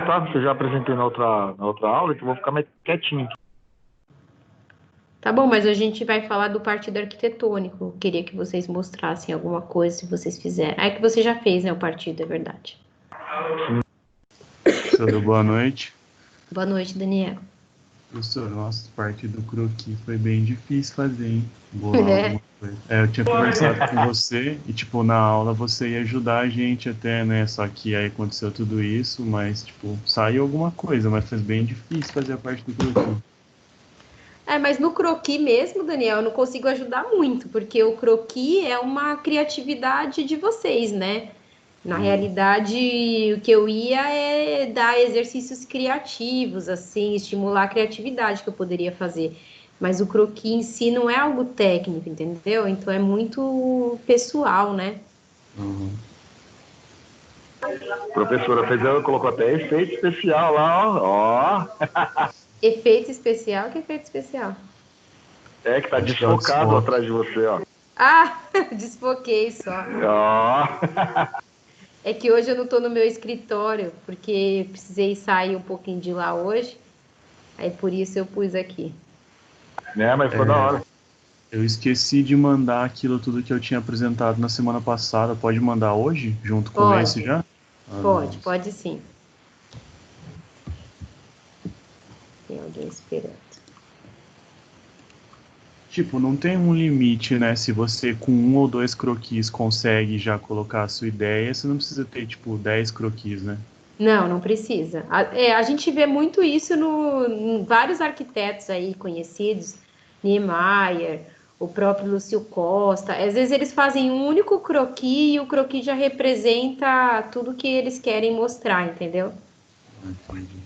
Tá, você já apresentei na outra aula, então eu vou ficar mais quietinho. Tá bom, mas a gente vai falar do partido arquitetônico. Eu queria que vocês mostrassem alguma coisa, se vocês fizerem. É que você já fez, né, o partido, é verdade. Professora, boa noite. Boa noite, Daniel. Professor, nossa, parte do croquis foi bem difícil fazer, hein? Bolar alguma coisa. Eu tinha conversado com você e, tipo, na aula você ia ajudar a gente até, né? Só que aí aconteceu tudo isso, mas, tipo, saiu alguma coisa, mas foi bem difícil fazer a parte do croquis. Mas no croquis mesmo, Daniel, eu não consigo ajudar muito, porque o croquis é uma criatividade de vocês, né? Na realidade, o que eu ia é dar exercícios criativos, assim, estimular a criatividade que eu poderia fazer. Mas o croquis em si não é algo técnico, entendeu? Então é muito pessoal, né? Professora fez, ela colocou até efeito especial lá, ó. Efeito especial? Que efeito especial? É que tá Acho que é o desfocado desfoque. atrás de você, ó. Ah, desfoquei só. Ó. É que hoje eu não tô no meu escritório, porque precisei sair um pouquinho de lá hoje. Aí por isso eu pus aqui. Né, mas ficou da hora. Eu esqueci de mandar aquilo tudo que eu tinha apresentado na semana passada. Pode mandar hoje, junto com esse já? Pode sim. Tem alguém esperando. Tipo, não tem um limite, né? Se você com 1 ou 2 croquis consegue já colocar a sua ideia, você não precisa ter, tipo, 10 croquis, né? Não, não precisa. A gente vê muito isso em vários arquitetos aí conhecidos, Niemeyer, o próprio Lúcio Costa. Às vezes eles fazem um único croquis e o croquis já representa tudo que eles querem mostrar, entendeu? Entendi.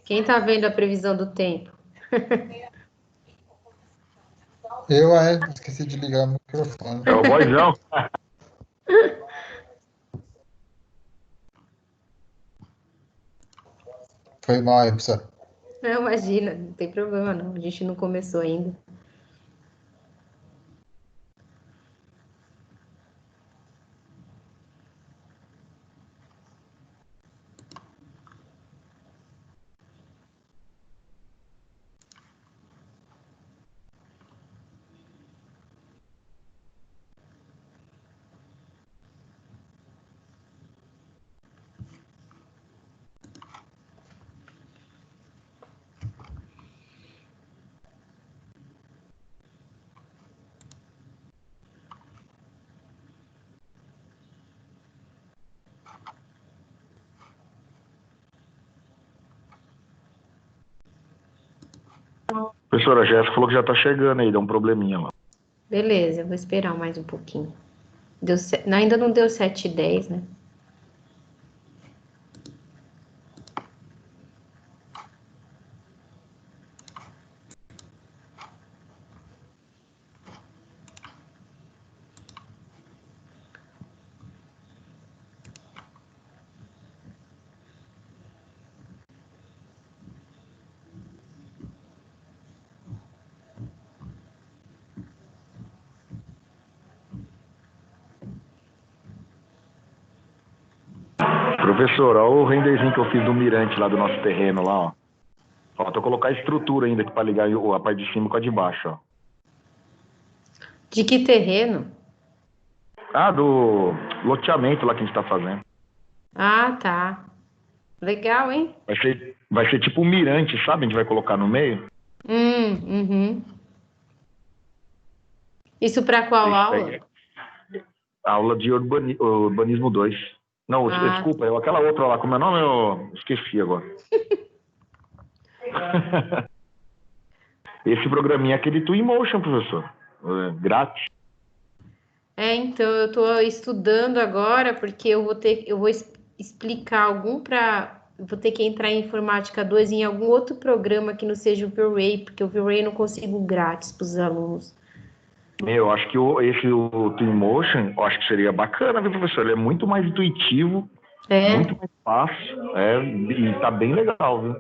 Quem tá vendo a previsão do tempo? Esqueci de ligar o microfone. É o boizão. Foi mal aí, professor. Não, imagina, não tem problema não. A gente não começou ainda. Professora Jéssica falou que já tá chegando aí, deu um probleminha lá. Beleza, eu vou esperar mais um pouquinho. Ainda não deu 7h10, né? Professora, olha o renderzinho que eu fiz do mirante lá do nosso terreno lá, ó. Falta eu colocar a estrutura ainda aqui pra ligar a parte de cima com a de baixo, ó. De que terreno? Ah, do loteamento lá que a gente tá fazendo. Ah, tá. Legal, hein? Vai ser tipo um mirante, sabe? A gente vai colocar no meio. Uhum. Isso para qual aula? Aula de urbanismo 2. Não, desculpa, aquela outra lá, como é o nome? Eu esqueci agora. Esse programinha é aquele Twinmotion, professor. Grátis. Então eu tô estudando agora porque eu vou explicar algum para vou ter que entrar em Informática 2 em algum outro programa que não seja o V-Ray, porque o V-Ray eu não consigo grátis para os alunos. Eu acho que o Twinmotion, eu acho que seria bacana, viu, professor? Ele é muito mais intuitivo, muito mais fácil, e tá bem legal, viu?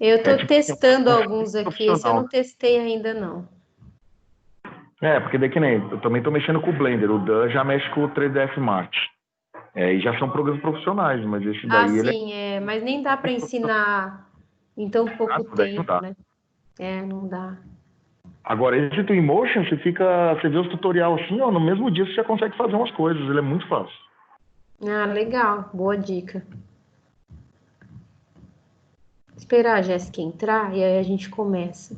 Eu estou testando um alguns aqui, esse eu não testei ainda, não. Porque daí que nem, eu também estou mexendo com o Blender, o Dan já mexe com o 3ds Max. E já são programas profissionais, mas esse daí sim, mas nem dá para ensinar em tão pouco tempo, né? Não dá. Agora, esse Twinmotion, você vê os tutoriais assim, ó, no mesmo dia você já consegue fazer umas coisas, ele é muito fácil. Ah, legal, boa dica. Esperar a Jéssica entrar e aí a gente começa.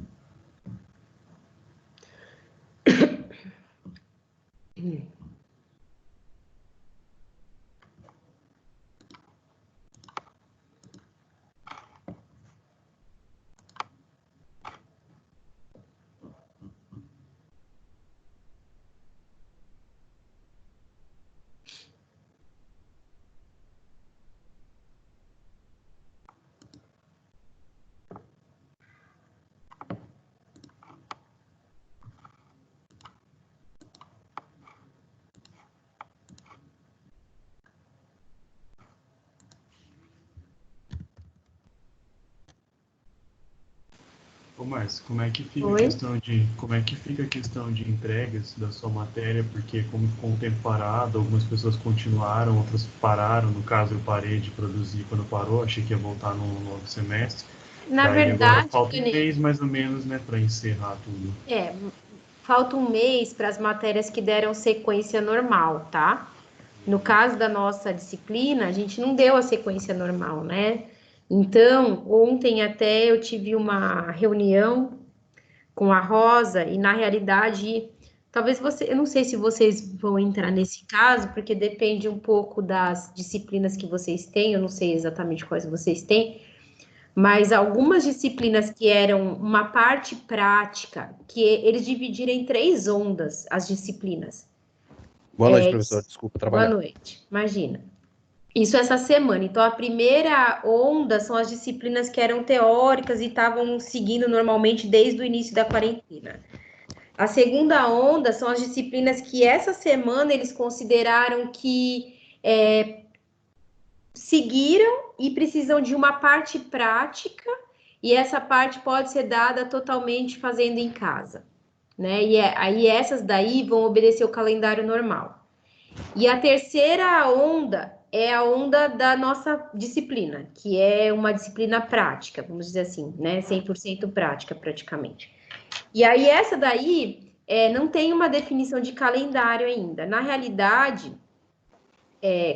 Ô, Márcio, como é que fica a questão de entregas da sua matéria? Porque como ficou um tempo parado, algumas pessoas continuaram, outras pararam. No caso, eu parei de produzir quando parou, achei que ia voltar no novo semestre. Na Daí verdade, agora falta um mês mais ou menos, né, para encerrar tudo. Falta um mês para as matérias que deram sequência normal, tá? No caso da nossa disciplina, a gente não deu a sequência normal, né? Então, ontem até eu tive uma reunião com a Rosa e, na realidade, talvez eu não sei se vocês vão entrar nesse caso, porque depende um pouco das disciplinas que vocês têm, eu não sei exatamente quais vocês têm, mas algumas disciplinas que eram uma parte prática, que eles dividiram em 3 ondas, as disciplinas. Boa noite, professor. Desculpa trabalhar. Boa noite, imagina. Isso essa semana. Então, a primeira onda são as disciplinas que eram teóricas e estavam seguindo normalmente desde o início da quarentena. A segunda onda são as disciplinas que essa semana eles consideraram que seguiram e precisam de uma parte prática, e essa parte pode ser dada totalmente fazendo em casa, né? E aí essas daí vão obedecer o calendário normal. E a terceira onda é a onda da nossa disciplina, que é uma disciplina prática, vamos dizer assim, né? 100% prática, praticamente. E aí essa daí não tem uma definição de calendário ainda. Na realidade,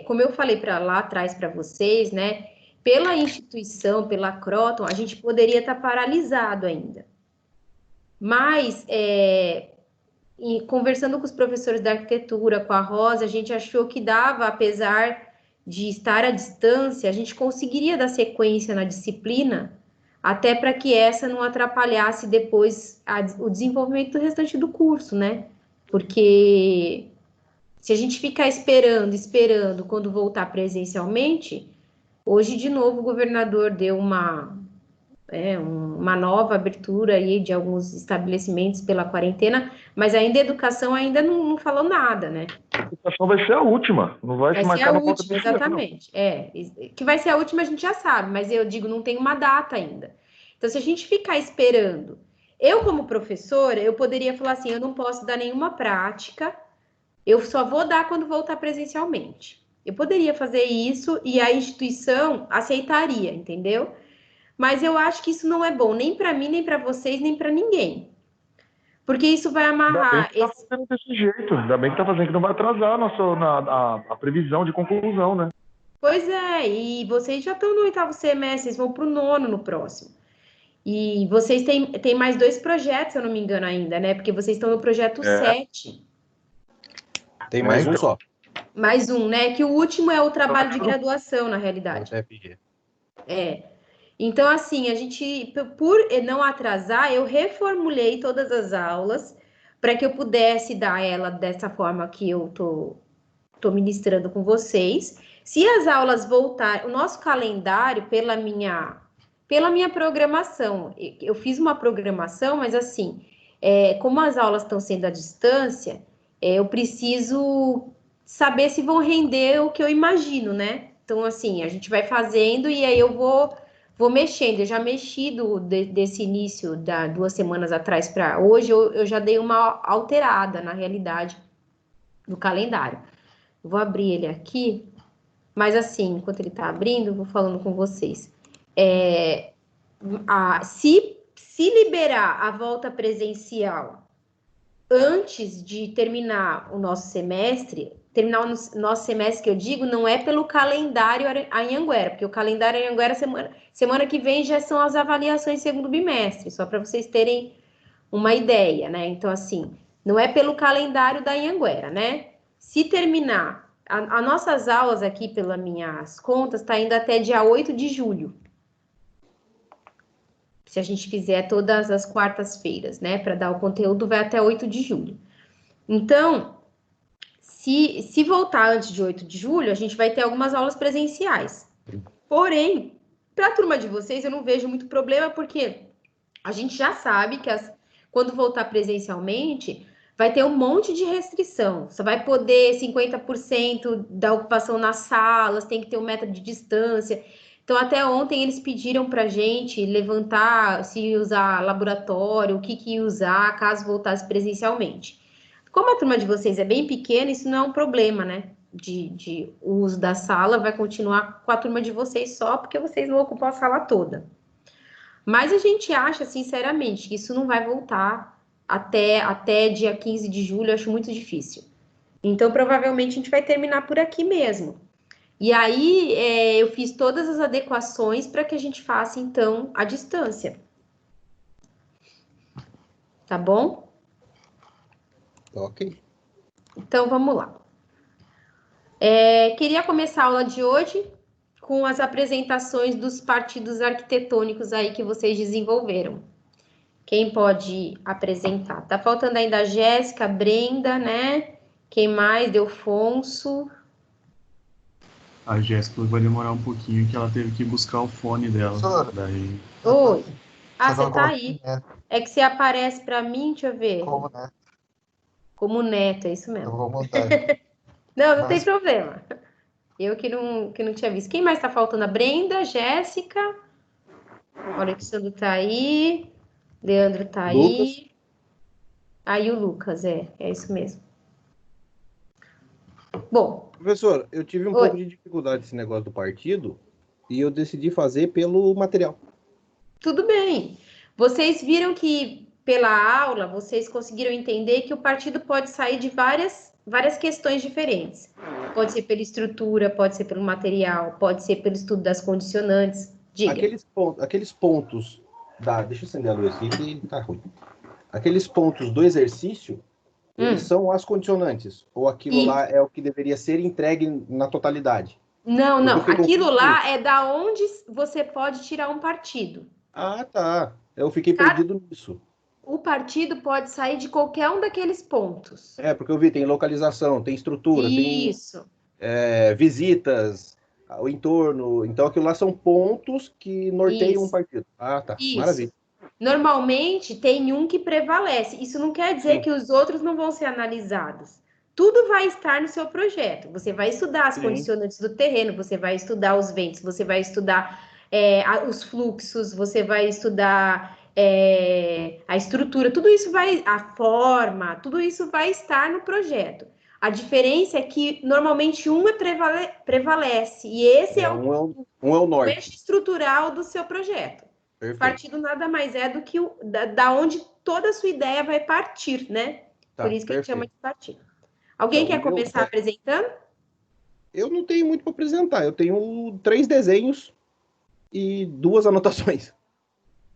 como eu falei lá atrás para vocês, né? Pela instituição, pela Croton, a gente poderia estar paralisado ainda. Mas, conversando com os professores da arquitetura, com a Rosa, a gente achou que dava, apesar de estar à distância, a gente conseguiria dar sequência na disciplina, até para que essa não atrapalhasse depois o desenvolvimento do restante do curso, né? Porque se a gente ficar esperando quando voltar presencialmente, hoje de novo o governador deu uma nova abertura aí de alguns estabelecimentos pela quarentena, mas ainda a educação ainda não falou nada, né? A educação vai ser a última, não vai se marcar na última, exatamente. Que vai ser a última a gente já sabe, mas eu digo, não tem uma data ainda. Então, se a gente ficar esperando, eu como professora, eu poderia falar assim, eu não posso dar nenhuma prática, eu só vou dar quando voltar presencialmente. Eu poderia fazer isso e a instituição aceitaria, entendeu? Mas eu acho que isso não é bom, nem para mim, nem para vocês, nem para ninguém. Porque isso vai amarrar... Ainda bem que tá fazendo desse jeito, ainda bem que tá fazendo, que não vai atrasar a previsão de conclusão, né? Pois é, e vocês já estão no 8º semestre, vocês vão para o 9º no próximo. E vocês têm mais 2 projetos, se eu não me engano ainda, né? Porque vocês estão no projeto 7. Tem mais um só. Mais um, né? Que o último é o trabalho de graduação, na realidade. Então, assim, a gente, por não atrasar, eu reformulei todas as aulas para que eu pudesse dar ela dessa forma que eu tô estou ministrando com vocês. Se as aulas voltarem, o nosso calendário, pela minha programação, eu fiz uma programação, mas assim, como as aulas estão sendo à distância, eu preciso saber se vão render o que eu imagino, né? Então, assim, a gente vai fazendo e aí eu vou mexendo. Eu já mexi desse início, 2 semanas atrás para hoje, eu já dei uma alterada na realidade do calendário. Eu vou abrir ele aqui, mas assim, enquanto ele está abrindo, eu vou falando com vocês. Se liberar a volta presencial antes de terminar o nosso semestre, que eu digo, não é pelo calendário Anhanguera, porque o calendário Anhanguera, semana que vem, já são as avaliações segundo bimestre, só para vocês terem uma ideia, né? Então, assim, não é pelo calendário da Anhanguera, né? Se terminar, as nossas aulas aqui, pelas minhas contas, tá indo até dia 8 de julho. Se a gente fizer todas as quartas-feiras, né? Para dar o conteúdo, vai até 8 de julho. Então, se voltar antes de 8 de julho, a gente vai ter algumas aulas presenciais. Porém, para a turma de vocês, eu não vejo muito problema, porque a gente já sabe que quando voltar presencialmente, vai ter um monte de restrição. Você vai poder 50% da ocupação nas salas, tem que ter 1 metro de distância. Então, até ontem eles pediram para a gente levantar, se usar laboratório, o que ia usar, caso voltasse presencialmente. Como a turma de vocês é bem pequena, isso não é um problema, né? De uso da sala, vai continuar com a turma de vocês só, porque vocês não ocupam a sala toda. Mas a gente acha, sinceramente, que isso não vai voltar até dia 15 de julho, eu acho muito difícil. Então, provavelmente, a gente vai terminar por aqui mesmo. E aí, eu fiz todas as adequações para que a gente faça, então, à distância. Tá bom? Ok. Então, vamos lá. Queria começar a aula de hoje com as apresentações dos partidos arquitetônicos aí que vocês desenvolveram. Quem pode apresentar? Tá faltando ainda a Jéssica, a Brenda, né? Quem mais? Delfonso. A Jéssica vai demorar um pouquinho, que ela teve que buscar o fone dela. Daí... Oi. Você tá aí. Neto. É que você aparece para mim, deixa eu ver. Como neto. Como neto, é isso mesmo. Eu vou mudar. Não tem problema. Eu que não tinha visto. Quem mais tá faltando? A Brenda, Jéssica. O Alexandre tá aí. Leandro tá Lucas. aí. Aí o Lucas, é isso mesmo. Bom. Professor, eu tive um Oi. pouco de dificuldade nesse negócio do partido e eu decidi fazer pelo material. Tudo bem. Vocês viram que, pela aula, vocês conseguiram entender que o partido pode sair de várias questões diferentes. Pode ser pela estrutura, pode ser pelo material, pode ser pelo estudo das condicionantes. Diga. Aqueles pontos deixa eu acender a luz aqui que tá ruim. Aqueles pontos do exercício, eles são as condicionantes? Ou aquilo lá é o que deveria ser entregue na totalidade? Não. Aquilo lá é da onde você pode tirar um partido. Ah, tá. Eu fiquei perdido nisso. O partido pode sair de qualquer um daqueles pontos. Porque eu vi, tem localização, tem estrutura, Isso. tem visitas, o entorno. Então, aquilo lá são pontos que norteiam um partido. Ah, tá. Isso. Maravilha. Normalmente, tem um que prevalece. Isso não quer dizer que os outros não vão ser analisados. Tudo vai estar no seu projeto. Você vai estudar as condicionantes do terreno, você vai estudar os ventos, você vai estudar os fluxos, você vai estudar a estrutura, tudo isso a forma, tudo isso vai estar no projeto. A diferença é que normalmente um prevalece, e esse é o norte. eixo estrutural do seu projeto. Perfeito. Partido nada mais é do que da onde toda a sua ideia vai partir, né? Tá, por isso que a gente perfeito. chama de partido. Alguém quer começar apresentando? Eu não tenho muito para apresentar. Eu tenho 3 desenhos e 2 anotações,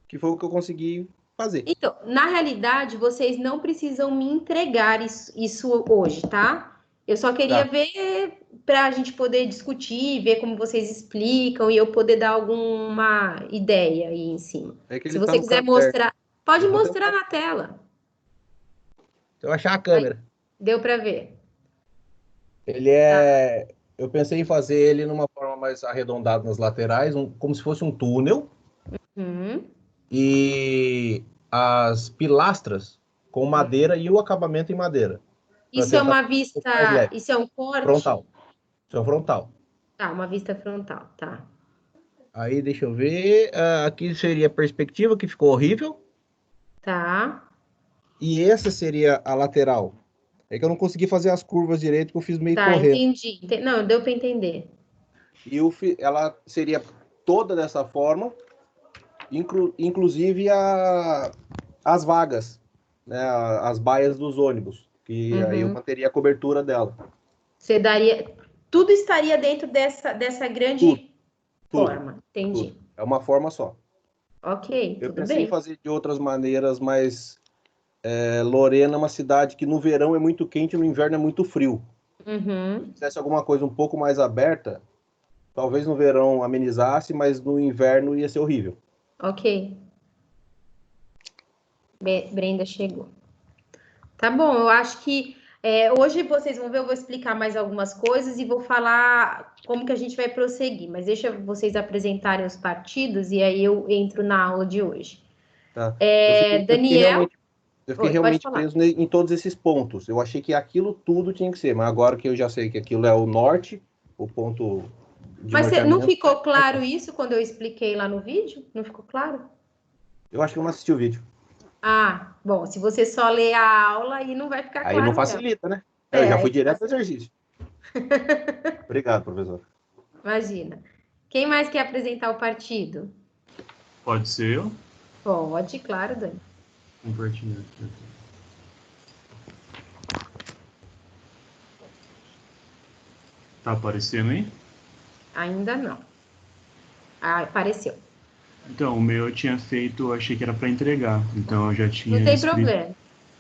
que foi o que eu consegui fazer. Então, na realidade, vocês não precisam me entregar isso hoje, tá? Eu só queria ver para a gente poder discutir, ver como vocês explicam e eu poder dar alguma ideia aí em cima. Se você quiser mostrar, pode mostrar na tela. Se eu achar a câmera. Deu para ver. Ele é... Eu pensei em fazer ele numa forma mais arredondada nas laterais, como se fosse um túnel. E as pilastras com madeira e o acabamento em madeira. Isso é uma vista... Isso é um corte? Frontal. Isso é um frontal. Tá, uma vista frontal, tá. Aí, deixa eu ver. Aqui seria a perspectiva, que ficou horrível. Tá. E essa seria a lateral. É que eu não consegui fazer as curvas direito, que eu fiz meio correndo. Tá, entendi. Não, deu para entender. E ela seria toda dessa forma, inclusive as vagas, né, as baias dos ônibus, que aí eu manteria a cobertura dela. Você daria... Tudo estaria dentro dessa grande forma. Entendi. Tudo. É uma forma só. Ok, eu tudo pensei bem. em fazer de outras maneiras, mas Lorena é uma cidade que no verão é muito quente e no inverno é muito frio. Se fizesse alguma coisa um pouco mais aberta, talvez no verão amenizasse, mas no inverno ia ser horrível. Ok. Brenda chegou. Tá bom, eu acho que hoje vocês vão ver, eu vou explicar mais algumas coisas e vou falar como que a gente vai prosseguir, mas deixa vocês apresentarem os partidos e aí eu entro na aula de hoje. Tá. Daniel... Eu fiquei realmente preso em todos esses pontos. Eu achei que aquilo tudo tinha que ser, mas agora que eu já sei que aquilo é o norte, o ponto de Mas norteamento... não ficou claro isso quando eu expliquei lá no vídeo? Não ficou claro? Eu acho que eu não assisti o vídeo. Ah, bom, se você só ler a aula, aí não vai ficar claro. Aí não facilita, né? Eu já fui direto ao exercício. Obrigado, professor. Imagina. Quem mais quer apresentar o partido? Pode ser eu? Pode, claro, Dani. Compartilhar aqui. Tá aparecendo aí? Ainda não. Ah, apareceu. Então, o meu eu tinha feito, eu achei que era para entregar. Então eu já tinha não tem problema.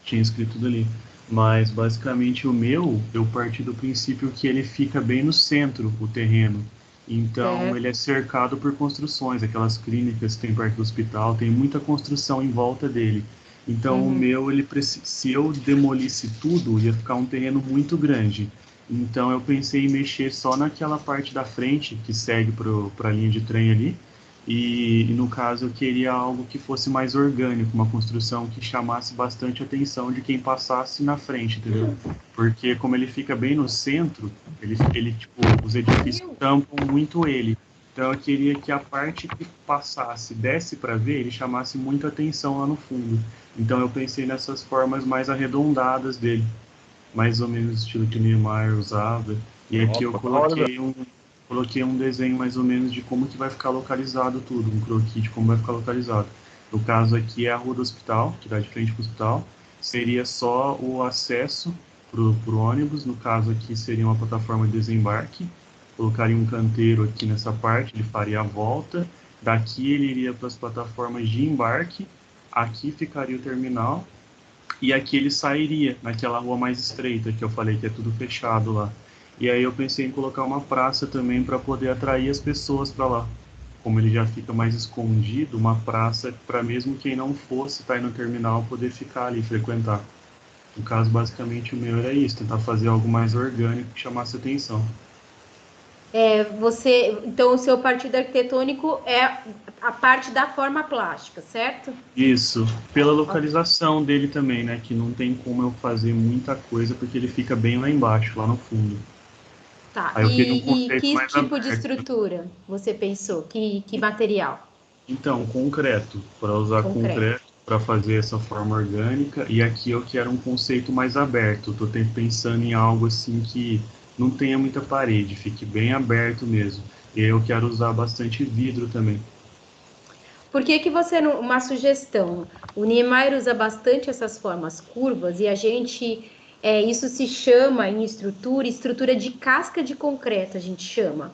Tinha escrito tudo ali. Mas basicamente o meu, eu parti do princípio que ele fica bem no centro, o terreno. Então ele é cercado por construções, aquelas clínicas que tem perto do hospital, tem muita construção em volta dele. Então o meu, se eu demolisse tudo, ia ficar um terreno muito grande. Então eu pensei em mexer só naquela parte da frente que segue para a linha de trem ali. E no caso eu queria algo que fosse mais orgânico, uma construção que chamasse bastante atenção de quem passasse na frente, entendeu? Porque como ele fica bem no centro, ele tipo, os edifícios tampam muito ele. Então eu queria que a parte que passasse, desse para ver, ele chamasse muita atenção lá no fundo. Então eu pensei nessas formas mais arredondadas dele, mais ou menos o estilo que Niemeyer usava. E aqui eu coloquei um desenho mais ou menos de como que vai ficar localizado tudo, um croquis de como vai ficar localizado. No caso aqui é a rua do hospital, que dá de frente para o hospital, seria só o acesso para o ônibus, no caso aqui seria uma plataforma de desembarque, colocaria um canteiro aqui nessa parte, ele faria a volta, daqui ele iria para as plataformas de embarque, aqui ficaria o terminal, e aqui ele sairia naquela rua mais estreita, que eu falei que é tudo fechado lá. E aí eu pensei em colocar uma praça também para poder atrair as pessoas para lá. Como ele já fica mais escondido, uma praça para mesmo quem não fosse estar aí no terminal poder ficar ali, frequentar. No caso, basicamente, o meu era isso, tentar fazer algo mais orgânico que chamasse atenção. Então, o seu partido arquitetônico é a parte da forma plástica, certo? Isso, pela localização dele também, né? Que não tem como eu fazer muita coisa, porque ele fica bem lá embaixo, lá no fundo. Tá, e que tipo de estrutura você pensou? Que material? Então, concreto, para usar concreto para fazer essa forma orgânica, e aqui eu quero um conceito mais aberto, estou pensando em algo assim que não tenha muita parede, fique bem aberto mesmo, e eu quero usar bastante vidro também. Por que você não... Uma sugestão, o Niemeyer usa bastante essas formas curvas, e a gente... isso se chama em estrutura de casca de concreto, a gente chama.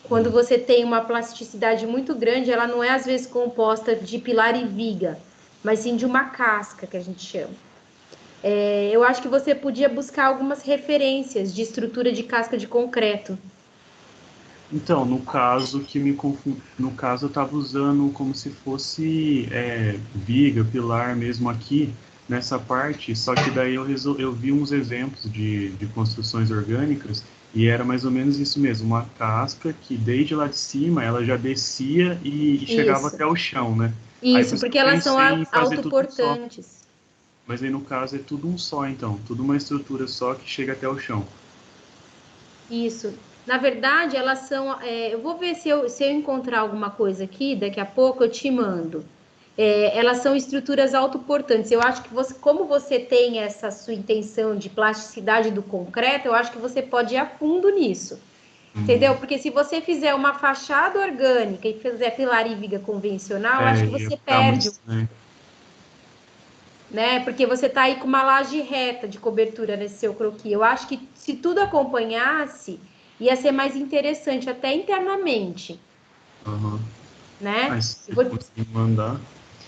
Quando você tem uma plasticidade muito grande, ela não é às vezes composta de pilar e viga, mas sim de uma casca, que a gente chama. Eu acho que você podia buscar algumas referências de estrutura de casca de concreto. Então, no caso no caso eu estava usando como se fosse viga, pilar mesmo aqui, nessa parte, só que daí eu vi uns exemplos de construções orgânicas E era mais ou menos isso mesmo, uma casca que desde lá de cima ela já descia e chegava até o chão, né? Isso, porque elas são autoportantes. Mas aí no caso é tudo um só, então, tudo uma estrutura só que chega até o chão. Isso. Na verdade, elas são. Eu vou ver se eu encontrar alguma coisa aqui, daqui a pouco eu te mando. Elas são estruturas autoportantes. Eu acho que como você tem essa sua intenção de plasticidade do concreto, eu acho que você pode ir a fundo nisso. Entendeu? Porque se você fizer uma fachada orgânica e fizer pilar e viga convencional, eu acho que você perde. Né? Porque você está aí com uma laje reta de cobertura nesse seu croquis. Eu acho que se tudo acompanhasse, ia ser mais interessante, até internamente. Né? Mas se conseguir mandar...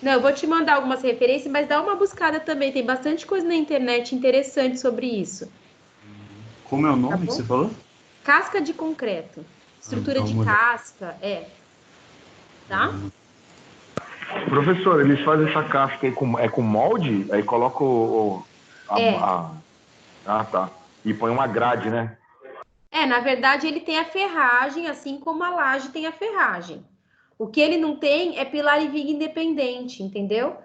Não, eu vou te mandar algumas referências, mas dá uma buscada também. Tem bastante coisa na internet interessante sobre isso. Como é o nome que você falou? Casca de concreto. Estrutura de casca, Tá? Professor, eles fazem essa casca aí com molde? Aí coloca tá. E põe uma grade, né? Na verdade, ele tem a ferragem, assim como a laje tem a ferragem. O que ele não tem é pilar e viga independente, entendeu?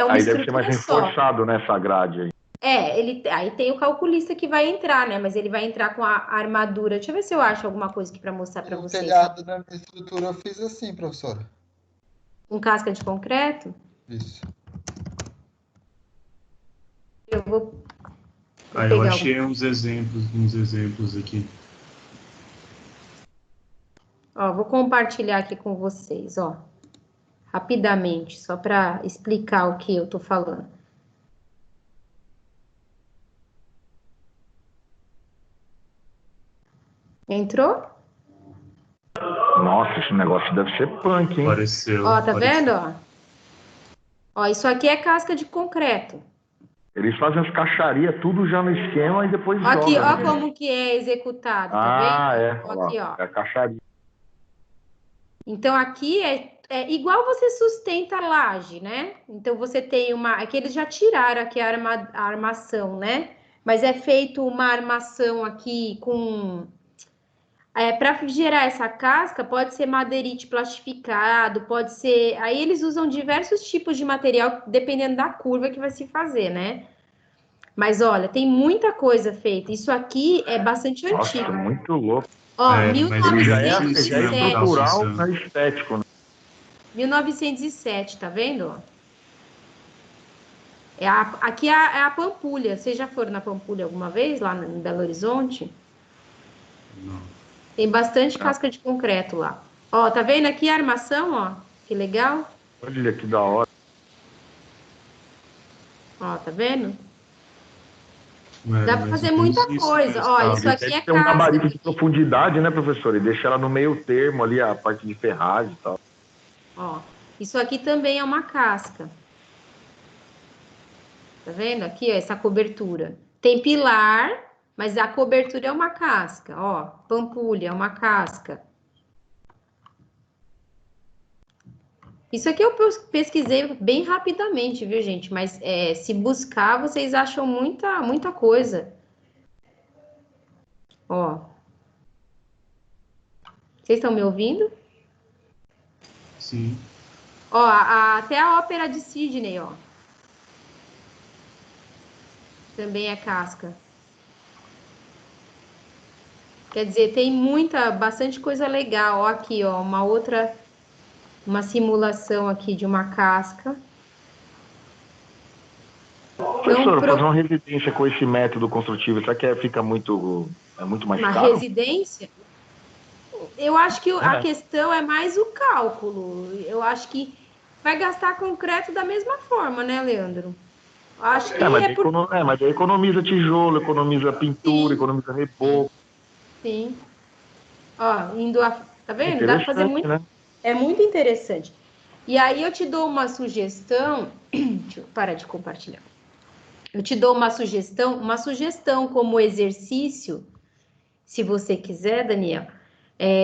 Aí deve ser mais reforçado nessa grade aí. Aí tem o calculista que vai entrar, né? Mas ele vai entrar com a armadura. Deixa eu ver se eu acho alguma coisa aqui para mostrar para vocês. O telhado da minha estrutura eu fiz assim, professora. Com casca de concreto? Isso. Eu vou... eu achei uns exemplos aqui. Vou compartilhar aqui com vocês, rapidamente, só para explicar o que eu tô falando. Entrou? Nossa, esse negócio deve ser punk, hein? Apareceu. Tá vendo, isso aqui é casca de concreto. Eles fazem as caixarias tudo já no esquema e depois jogam. Aqui, como que é executado, tá vendo? Aqui, É a caixaria. Então, aqui é igual você sustenta a laje, né? Então, você tem aqui eles já tiraram aqui a armação, né? Mas é feito uma armação aqui com... para gerar essa casca, pode ser madeirite plastificado, pode ser... Aí eles usam diversos tipos de material, dependendo da curva que vai se fazer, né? Mas, olha, tem muita coisa feita. Isso aqui é bastante antigo. Nossa, muito louco. 1907. Já é estrutural, não é estético, né? 1907, tá vendo? Aqui é a Pampulha. Vocês já foram na Pampulha alguma vez, lá em Belo Horizonte? Não. Tem bastante casca de concreto lá. Tá vendo aqui a armação, Que legal. Olha que da hora. Tá vendo? Dá para fazer muita coisa. Isso aqui é casca. Um gabarito de profundidade, né, professor? E deixa ela no meio termo ali, a parte de ferragem e tal. Isso aqui também é uma casca. Tá vendo? Aqui, essa cobertura. Tem pilar, mas a cobertura é uma casca. Pampulha é uma casca. Isso aqui eu pesquisei bem rapidamente, viu, gente? Mas se buscar, vocês acham muita coisa. Vocês estão me ouvindo? Sim. Até a ópera de Sydney, também é casca. Quer dizer, tem bastante coisa legal. Aqui, uma simulação aqui de uma casca. Professor, fazer uma residência com esse método construtivo, será que fica muito mais caro? Uma residência? Eu acho que a questão é mais o cálculo. Eu acho que vai gastar concreto da mesma forma, né, Leandro? Acho que mas aí economiza tijolo, economiza pintura, economiza reboco. Sim. Tá vendo? Dá pra fazer muito. Né? É muito interessante. E aí eu te dou uma sugestão. Deixa eu parar de compartilhar. Eu te dou uma sugestão como exercício, se você quiser, Daniel,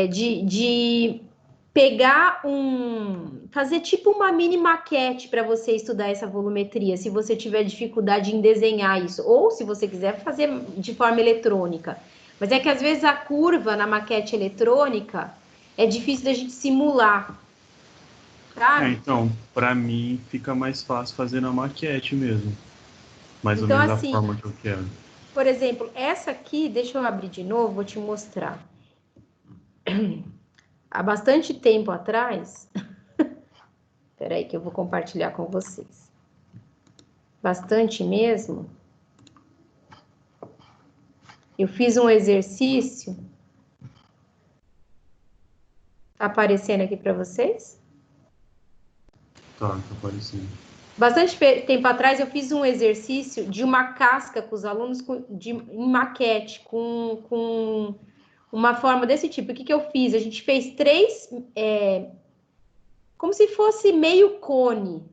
de pegar fazer tipo uma mini maquete para você estudar essa volumetria, se você tiver dificuldade em desenhar isso, ou se você quiser fazer de forma eletrônica. Mas é que às vezes a curva na maquete eletrônica é difícil da gente simular. Sabe? Então, para mim fica mais fácil fazer na maquete mesmo. Mais então, ou menos assim, da forma que eu quero. Por exemplo, essa aqui, deixa eu abrir de novo, vou te mostrar. Há bastante tempo atrás, peraí que eu vou compartilhar com vocês. Bastante mesmo. Eu fiz um exercício. Tá aparecendo aqui para vocês? Tá aparecendo. Bastante tempo atrás eu fiz um exercício de uma casca com os alunos em maquete, com uma forma desse tipo. O que eu fiz? A gente fez 3, como se fosse meio cone,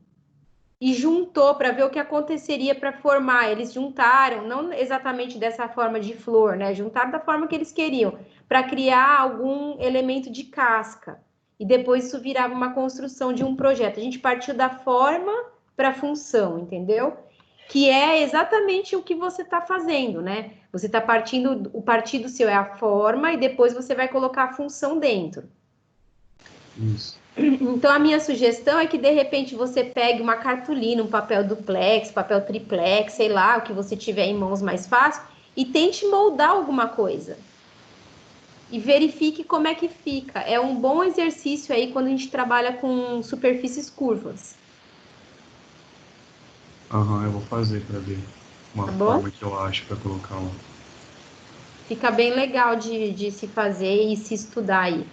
e juntou para ver o que aconteceria para formar. Eles juntaram, não exatamente dessa forma de flor, né? Juntaram da forma que eles queriam, para criar algum elemento de casca. E depois isso virava uma construção de um projeto. A gente partiu da forma para a função, entendeu? Que é exatamente o que você está fazendo, né? Você está partindo, o partido seu é a forma e depois você vai colocar a função dentro. Isso. Então, a minha sugestão é que, de repente, você pegue uma cartolina, um papel duplex, papel triplex, sei lá, o que você tiver em mãos mais fácil, e tente moldar alguma coisa. E verifique como é que fica. É um bom exercício aí quando a gente trabalha com superfícies curvas. Eu vou fazer para ver uma forma que eu acho para colocar lá. Fica bem legal de se fazer e se estudar aí.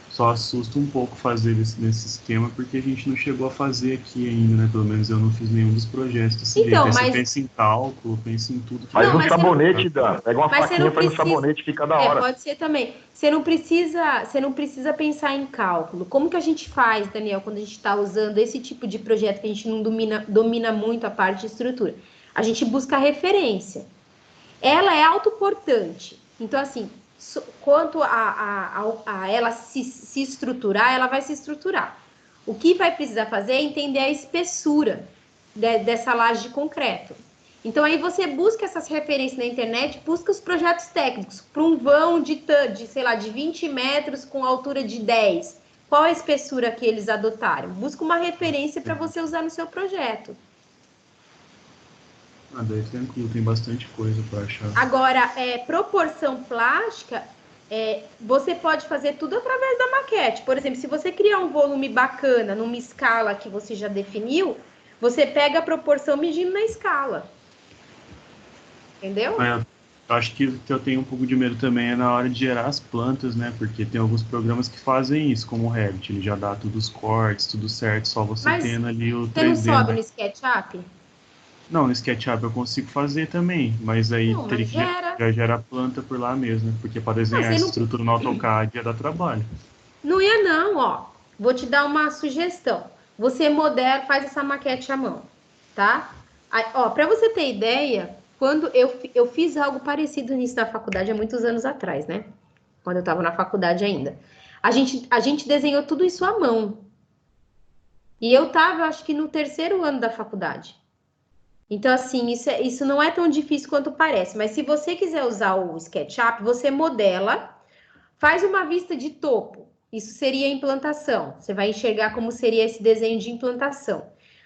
Só assusta um pouco fazer nesse esquema, porque a gente não chegou a fazer aqui ainda, né? Pelo menos eu não fiz nenhum dos projetos desse jeito. Aí você pensa em cálculo, pensa em tudo. Faz um sabonete, Dan. Pega uma faquinha, faz um sabonete, fica da hora. Pode ser também. Você não precisa pensar em cálculo. Como que a gente faz, Daniel, quando a gente está usando esse tipo de projeto que a gente não domina muito a parte de estrutura? A gente busca referência. Ela é autoportante. Então, assim, quanto a ela se estruturar, ela vai se estruturar. O que vai precisar fazer é entender a espessura dessa laje de concreto. Então, aí você busca essas referências na internet, busca os projetos técnicos para um vão sei lá, de 20 metros com altura de 10. Qual a espessura que eles adotaram? Busca uma referência para você usar no seu projeto. Daí tranquilo, tem bastante coisa para achar. Agora, proporção plástica, você pode fazer tudo através da maquete. Por exemplo, se você criar um volume bacana numa escala que você já definiu, você pega a proporção medindo na escala. Entendeu? Acho que eu tenho um pouco de medo também é na hora de gerar as plantas, né? Porque tem alguns programas que fazem isso, como o Revit. Ele já dá tudo os cortes, tudo certo, só você tendo ali o 3D. Você não sobe no SketchUp? Não, no SketchUp eu consigo fazer também, mas aí teria que já gera a planta por lá mesmo, né? Porque para desenhar essa estrutura no AutoCAD ia dar trabalho. Não ia não, ó. Vou te dar uma sugestão. Você faz essa maquete à mão, tá? Aí, ó, para você ter ideia, quando eu fiz algo parecido no início da faculdade há muitos anos atrás, né? Quando eu estava na faculdade ainda. A gente desenhou tudo isso à mão. E eu estava, acho que no 3º ano da faculdade. Então, assim, isso não é tão difícil quanto parece. Mas se você quiser usar o SketchUp, você modela, faz uma vista de topo. Isso seria a implantação. Você vai enxergar como seria esse desenho de implantação.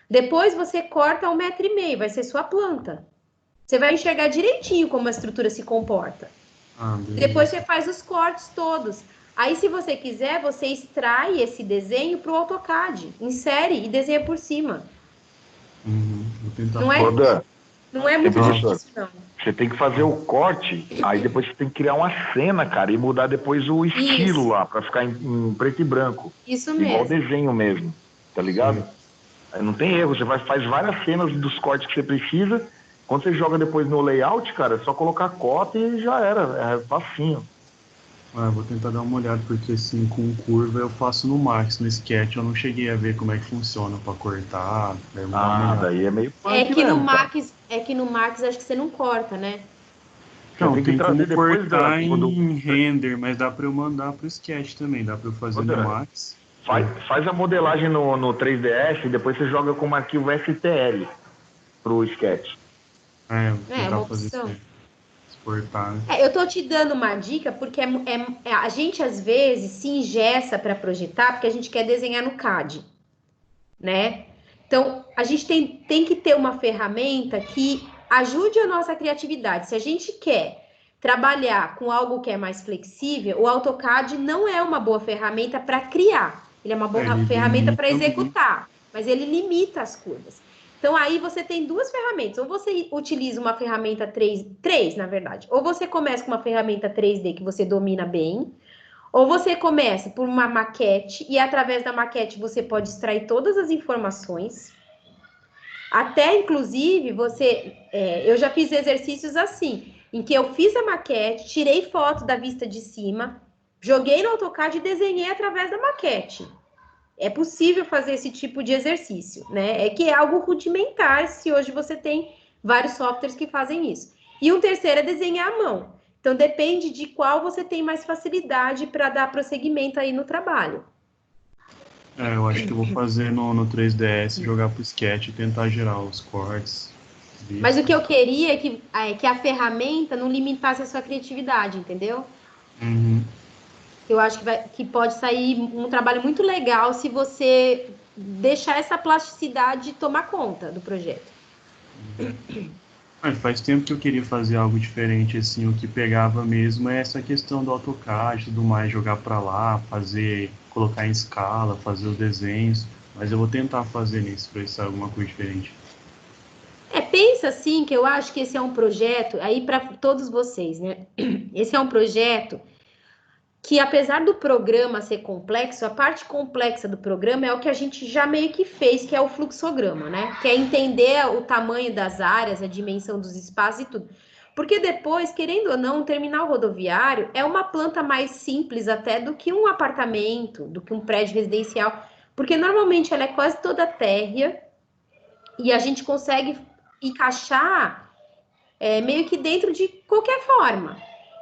Depois você corta 1,5 metro, vai ser sua planta. Você vai enxergar direitinho como a estrutura se comporta. Depois você faz os cortes todos. Aí, se você quiser, você extrai esse desenho para o AutoCAD. Insere e desenha por cima. Vou tentar. Não é muito difícil, não. Você tem que fazer o corte, aí depois você tem que criar uma cena, cara, e mudar depois o estilo lá, para ficar em preto e branco. Isso mesmo. Igual desenho mesmo, tá ligado? Aí não tem erro, você faz várias cenas dos cortes que você precisa. Quando você joga depois no layout, cara, é só colocar cota e já era, é facinho. Vou tentar dar uma olhada, porque assim, com curva eu faço no Max, no Sketch eu não cheguei a ver como é que funciona para cortar. Daí é meio é que no Max acho que você não corta, né? Não, tem como cortar em render, mas dá para eu mandar pro Sketch também, dá para eu fazer no Max. Faz a modelagem no 3ds e depois você joga como arquivo STL pro Sketch. Vou tentar fazer isso aí. exportar, né? Eu tô te dando uma dica porque a gente às vezes se engessa para projetar porque a gente quer desenhar no CAD, né? Então, a gente tem que ter uma ferramenta que ajude a nossa criatividade. Se a gente quer trabalhar com algo que é mais flexível, o AutoCAD não é uma boa ferramenta para criar. Ele é uma boa Ele ferramenta para limita muito. executar, mas ele limita as curvas. Então, aí você tem duas ferramentas. Ou você utiliza uma ferramenta três, na verdade. Ou você começa com uma ferramenta 3D que você domina bem, ou você começa por uma maquete e através da maquete você pode extrair todas as informações. Até, inclusive, eu já fiz exercícios assim, em que eu fiz a maquete, tirei foto da vista de cima, joguei no AutoCAD e desenhei através da maquete. É possível fazer esse tipo de exercício, né? É que é algo rudimentar se hoje você tem vários softwares que fazem isso. E um terceiro é desenhar à mão. Então, depende de qual você tem mais facilidade para dar prosseguimento aí no trabalho. Eu acho que eu vou fazer no 3DS, jogar pro sketch e tentar gerar os cortes. Mas o que eu queria é que a ferramenta não limitasse a sua criatividade, entendeu? Uhum. Eu acho que pode sair um trabalho muito legal se você deixar essa plasticidade tomar conta do projeto. Faz tempo que eu queria fazer algo diferente, assim, o que pegava mesmo é essa questão do AutoCAD e tudo mais, jogar para lá, colocar em escala, fazer os desenhos, mas eu vou tentar fazer nisso, para isso alguma coisa diferente. Pensa assim que eu acho que esse é um projeto, aí para todos vocês, né? Esse é um projeto que, apesar do programa ser complexo, a parte complexa do programa é o que a gente já meio que fez, que é o fluxograma, né? Que é entender o tamanho das áreas, a dimensão dos espaços e tudo. Porque depois, querendo ou não, um terminal rodoviário é uma planta mais simples até do que um apartamento, do que um prédio residencial, porque normalmente ela é quase toda térrea e a gente consegue encaixar meio que dentro de qualquer forma.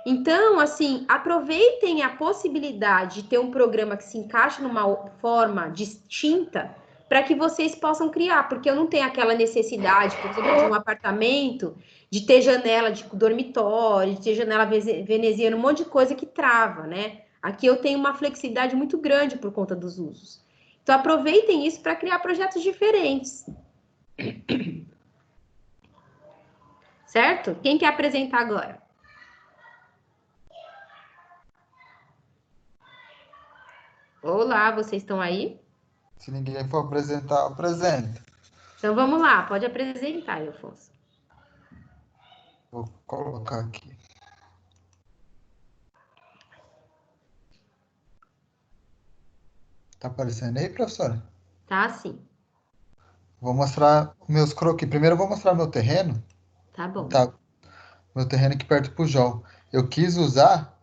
Então, assim, aproveitem a possibilidade de ter um programa que se encaixe numa forma distinta para que vocês possam criar, porque eu não tenho aquela necessidade, por exemplo, de um apartamento, de ter janela de dormitório, de ter janela veneziana, um monte de coisa que trava, né? Aqui eu tenho uma flexibilidade muito grande por conta dos usos. Então, aproveitem isso para criar projetos diferentes. Certo? Quem quer apresentar agora? Olá, vocês estão aí? Se ninguém for apresentar, apresenta. Então vamos lá, pode apresentar, Alfonso. Vou colocar aqui. Tá aparecendo aí, professora? Tá sim, Vou mostrar meus croquis. Primeiro eu vou mostrar meu terreno. tá bom. Tá, meu terreno aqui perto do Pujol. Eu quis usar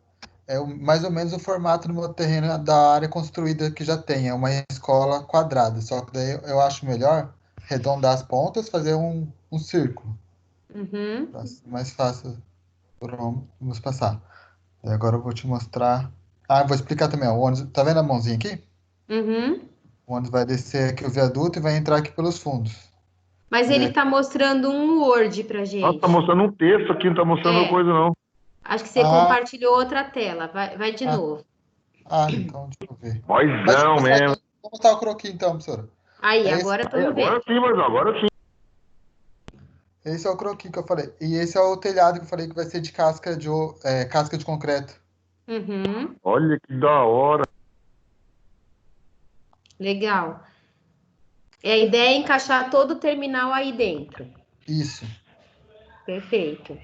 mais ou menos o formato do meu terreno da área construída que já tem. É uma escola quadrada. Só que daí eu acho melhor arredondar as pontas, fazer um círculo. Uhum, Pra ser mais fácil. Vamos passar. E agora eu vou te mostrar. Ah, eu vou explicar também. Ó, o ônibus, tá vendo a mãozinha aqui? uhum. O ônibus vai descer aqui o viaduto e vai entrar aqui pelos fundos. Mas E ele aí, tá mostrando um Word pra Nossa, tá gente. mostrando um texto aqui, não tá mostrando É, coisa, não. acho que você ah, compartilhou outra tela. Vai de ah, novo. então deixa eu ver. Mas deixa eu Mozão mostrar, mesmo. vou mostrar o croquis então, professora. Aí, Esse, agora Aí, estamos agora vendo. sim, mas agora sim. esse é o croquis que eu falei. E esse é o telhado que eu falei que vai ser de casca de concreto. Uhum, Olha que da hora. legal. A ideia é encaixar todo o terminal aí dentro. Isso. Perfeito.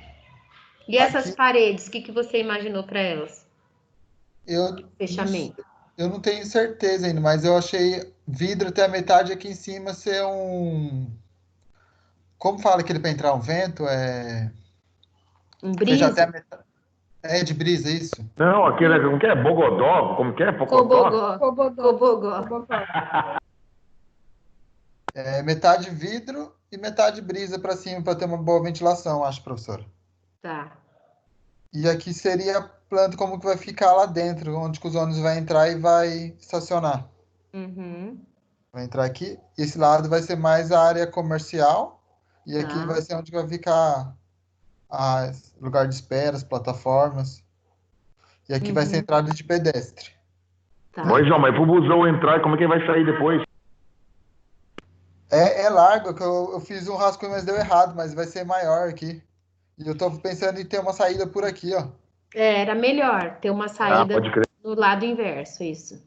E essas Aqui paredes, o que você imaginou para elas? eu não, Fechamento. eu não tenho certeza ainda, mas eu achei vidro até a metade aqui em cima ser um. Como fala aquele para entrar um vento? Um Fechar até a brisa? metade. É de brisa, isso. Não, aquele, como que é? Bogodó? Como que é? Pocotó? Cobogó. Cobogó. É metade vidro e metade brisa para cima para ter uma boa ventilação, acho, professor. Tá. E aqui seria a planta como que vai ficar lá dentro, onde que os ônibus vai entrar e vai estacionar. Uhum. Vai entrar aqui. Esse lado vai ser mais a área comercial e aqui vai Tá. ser onde vai ficar lugar de espera, as plataformas. E aqui vai ser entrada de pedestre. Tá. Oi, João, mas pro busão entrar, como é que ele vai sair depois? É largo, que eu fiz um rascunho, mas deu errado, mas vai ser maior aqui. E eu tô pensando em ter uma saída por aqui, ó. Era melhor ter uma saída pode crer. no lado inverso, isso.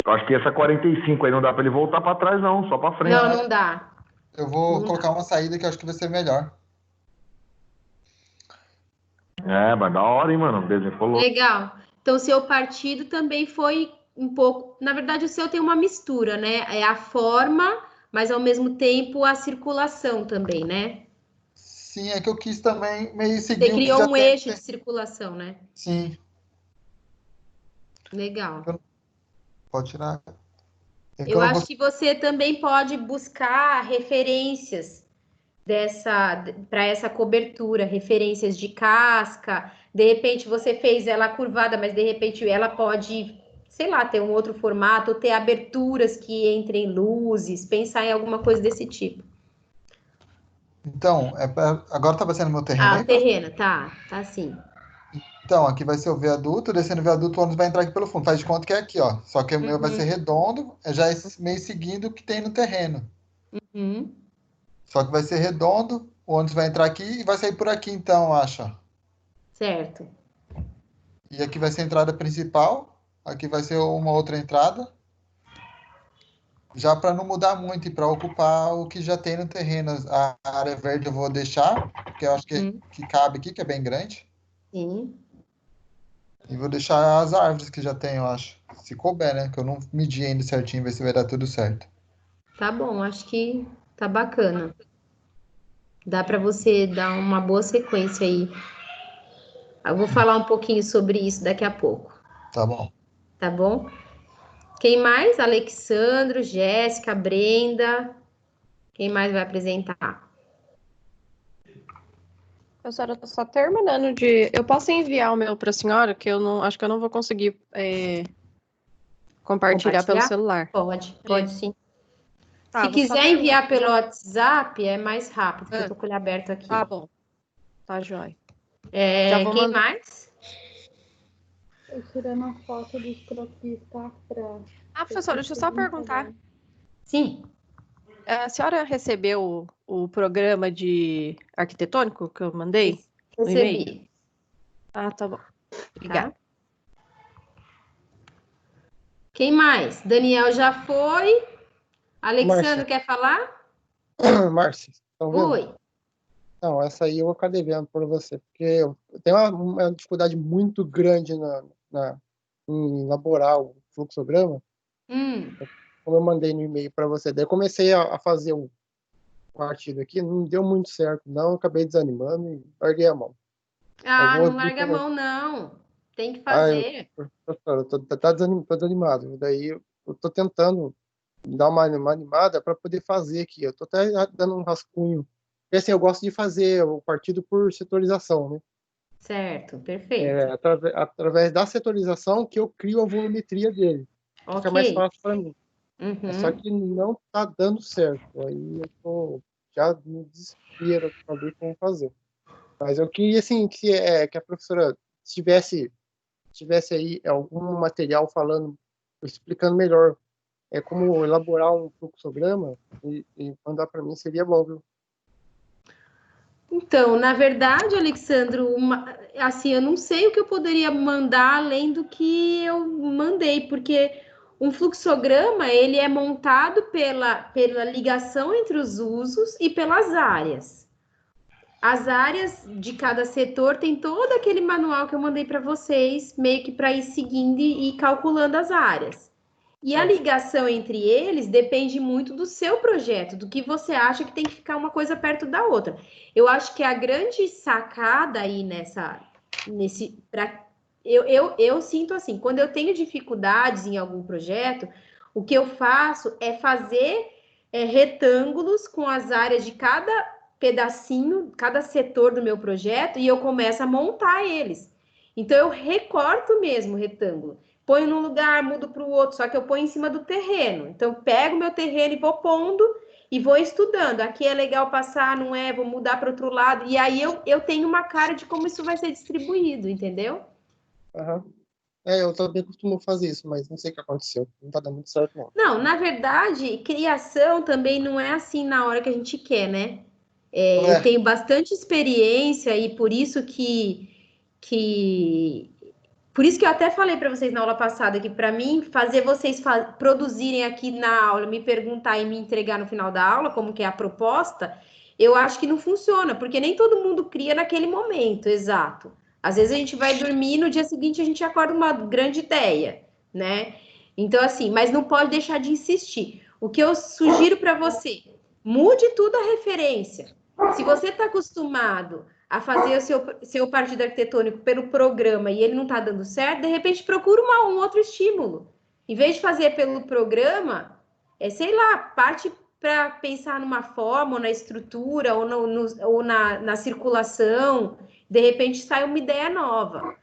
Eu acho que essa 45 aí não dá pra ele voltar pra trás, não, só pra frente. Não dá. Eu vou Não colocar uma saída que eu acho que vai ser melhor. Mas da hora, hein, mano? O desenho ficou louco. Legal. Então, o seu partido também foi um pouco. Na verdade, o seu tem uma mistura, né? É a forma, mas ao mesmo tempo a circulação também, né? Sim, é que eu quis também meio Você seguir o que criou já um tem. eixo de circulação, né? Sim, Legal. pode tirar. Eu acho que você também pode buscar referências para essa cobertura, referências de casca. De repente você fez ela curvada, mas de repente ela pode, sei lá, ter um outro formato, ou ter aberturas que entrem luzes, pensar em alguma coisa desse tipo. Então, agora tá aparecendo meu terreno aí, O terreno, tá assim. Então, aqui vai ser o viaduto, descendo o viaduto, o ônibus vai entrar aqui pelo fundo. Faz de conta que é aqui, ó. Só que o meu vai ser redondo, já é meio seguindo o que tem no terreno. Só que vai ser redondo, o ônibus vai entrar aqui e vai sair por aqui, então, eu acho. Ó. Certo. E aqui vai ser a entrada principal, aqui vai ser uma outra entrada. Já para não mudar muito e para ocupar o que já tem no terreno. A área verde eu vou deixar, porque eu acho que cabe aqui, que é bem grande. Sim. E vou deixar as árvores que já tem, eu acho. Se couber, né? Que eu não medi ainda certinho, ver se vai dar tudo certo. Tá bom, acho que tá bacana. Dá para você dar uma boa sequência aí. Eu vou falar um pouquinho sobre isso daqui a pouco, Tá bom. tá bom? Quem mais? Alexandro, Jéssica, Brenda. Quem mais vai apresentar? Professora, eu tô só terminando de. Eu posso enviar o meu para a senhora, que eu não acho que eu não vou conseguir compartilhar pelo celular. Pode sim. Tá, Se quiser enviar pelo WhatsApp, é mais rápido, porque eu tô com ele aberto aqui. Tá bom. Tá, joia. Quem mais? Eu tirando a foto dos croquis, tá? Professora, deixa eu só perguntar. Sim. A senhora recebeu o programa de arquitetônico que eu mandei? Recebi. Tá bom. Obrigada. Tá. Quem mais? Daniel já foi. Alexandre, quer falar? Márcia, estão vendo? Oi. Não, essa aí eu acabei vendo por você, porque eu tenho uma dificuldade muito grande em elaborar o fluxograma, como eu mandei no e-mail para você. Daí eu comecei a fazer um partido aqui, não deu muito certo, não, eu acabei desanimando e larguei a mão. Não larga a mão, não. Tem que fazer. Eu tô desanimado. Daí eu tô tentando dar uma animada para poder fazer aqui. Eu tô até dando um rascunho. Porque assim, eu gosto de fazer o partido por setorização, né? Certo, perfeito. Através da setorização que eu crio a volumetria dele. Fica mais fácil para mim. Só que não tá dando certo. Aí eu tô já no desespero para ver como fazer. Mas eu queria, assim, que a professora tivesse aí algum material falando, explicando melhor como elaborar um fluxograma e mandar para mim, seria bom, viu? Então, na verdade, Alexandro, assim, eu não sei o que eu poderia mandar além do que eu mandei, porque um fluxograma, ele é montado pela ligação entre os usos e pelas áreas. As áreas de cada setor tem todo aquele manual que eu mandei para vocês, meio que para ir seguindo e calculando as áreas. E a ligação entre eles depende muito do seu projeto, do que você acha que tem que ficar uma coisa perto da outra. Eu acho que a grande sacada aí eu sinto assim, quando eu tenho dificuldades em algum projeto, o que eu faço é fazer retângulos com as áreas de cada pedacinho, cada setor do meu projeto, e eu começo a montar eles. Então, eu recorto mesmo o retângulo. Ponho num lugar, mudo para o outro, só que eu ponho em cima do terreno. Então, pego meu terreno e vou pondo, e vou estudando. Aqui é legal passar, não é? Vou mudar para outro lado. E aí eu tenho uma cara de como isso vai ser distribuído, entendeu? Aham. Eu também costumo fazer isso, mas não sei o que aconteceu. Não tá dando muito certo, não. Não, na verdade, criação também não é assim na hora que a gente quer, né? Eu tenho bastante experiência e por isso por isso que eu até falei para vocês na aula passada que para mim fazer vocês produzirem aqui na aula, me perguntar e me entregar no final da aula, como que é a proposta, eu acho que não funciona, porque nem todo mundo cria naquele momento, exato. Às vezes a gente vai dormir e no dia seguinte a gente acorda uma grande ideia, né? Então assim, mas não pode deixar de insistir. O que eu sugiro para você, mude tudo a referência. Se você está acostumado a fazer o seu partido arquitetônico pelo programa e ele não está dando certo, de repente procura um outro estímulo. Em vez de fazer pelo programa, sei lá, parte para pensar numa forma, ou na estrutura, ou na circulação, de repente sai uma ideia nova.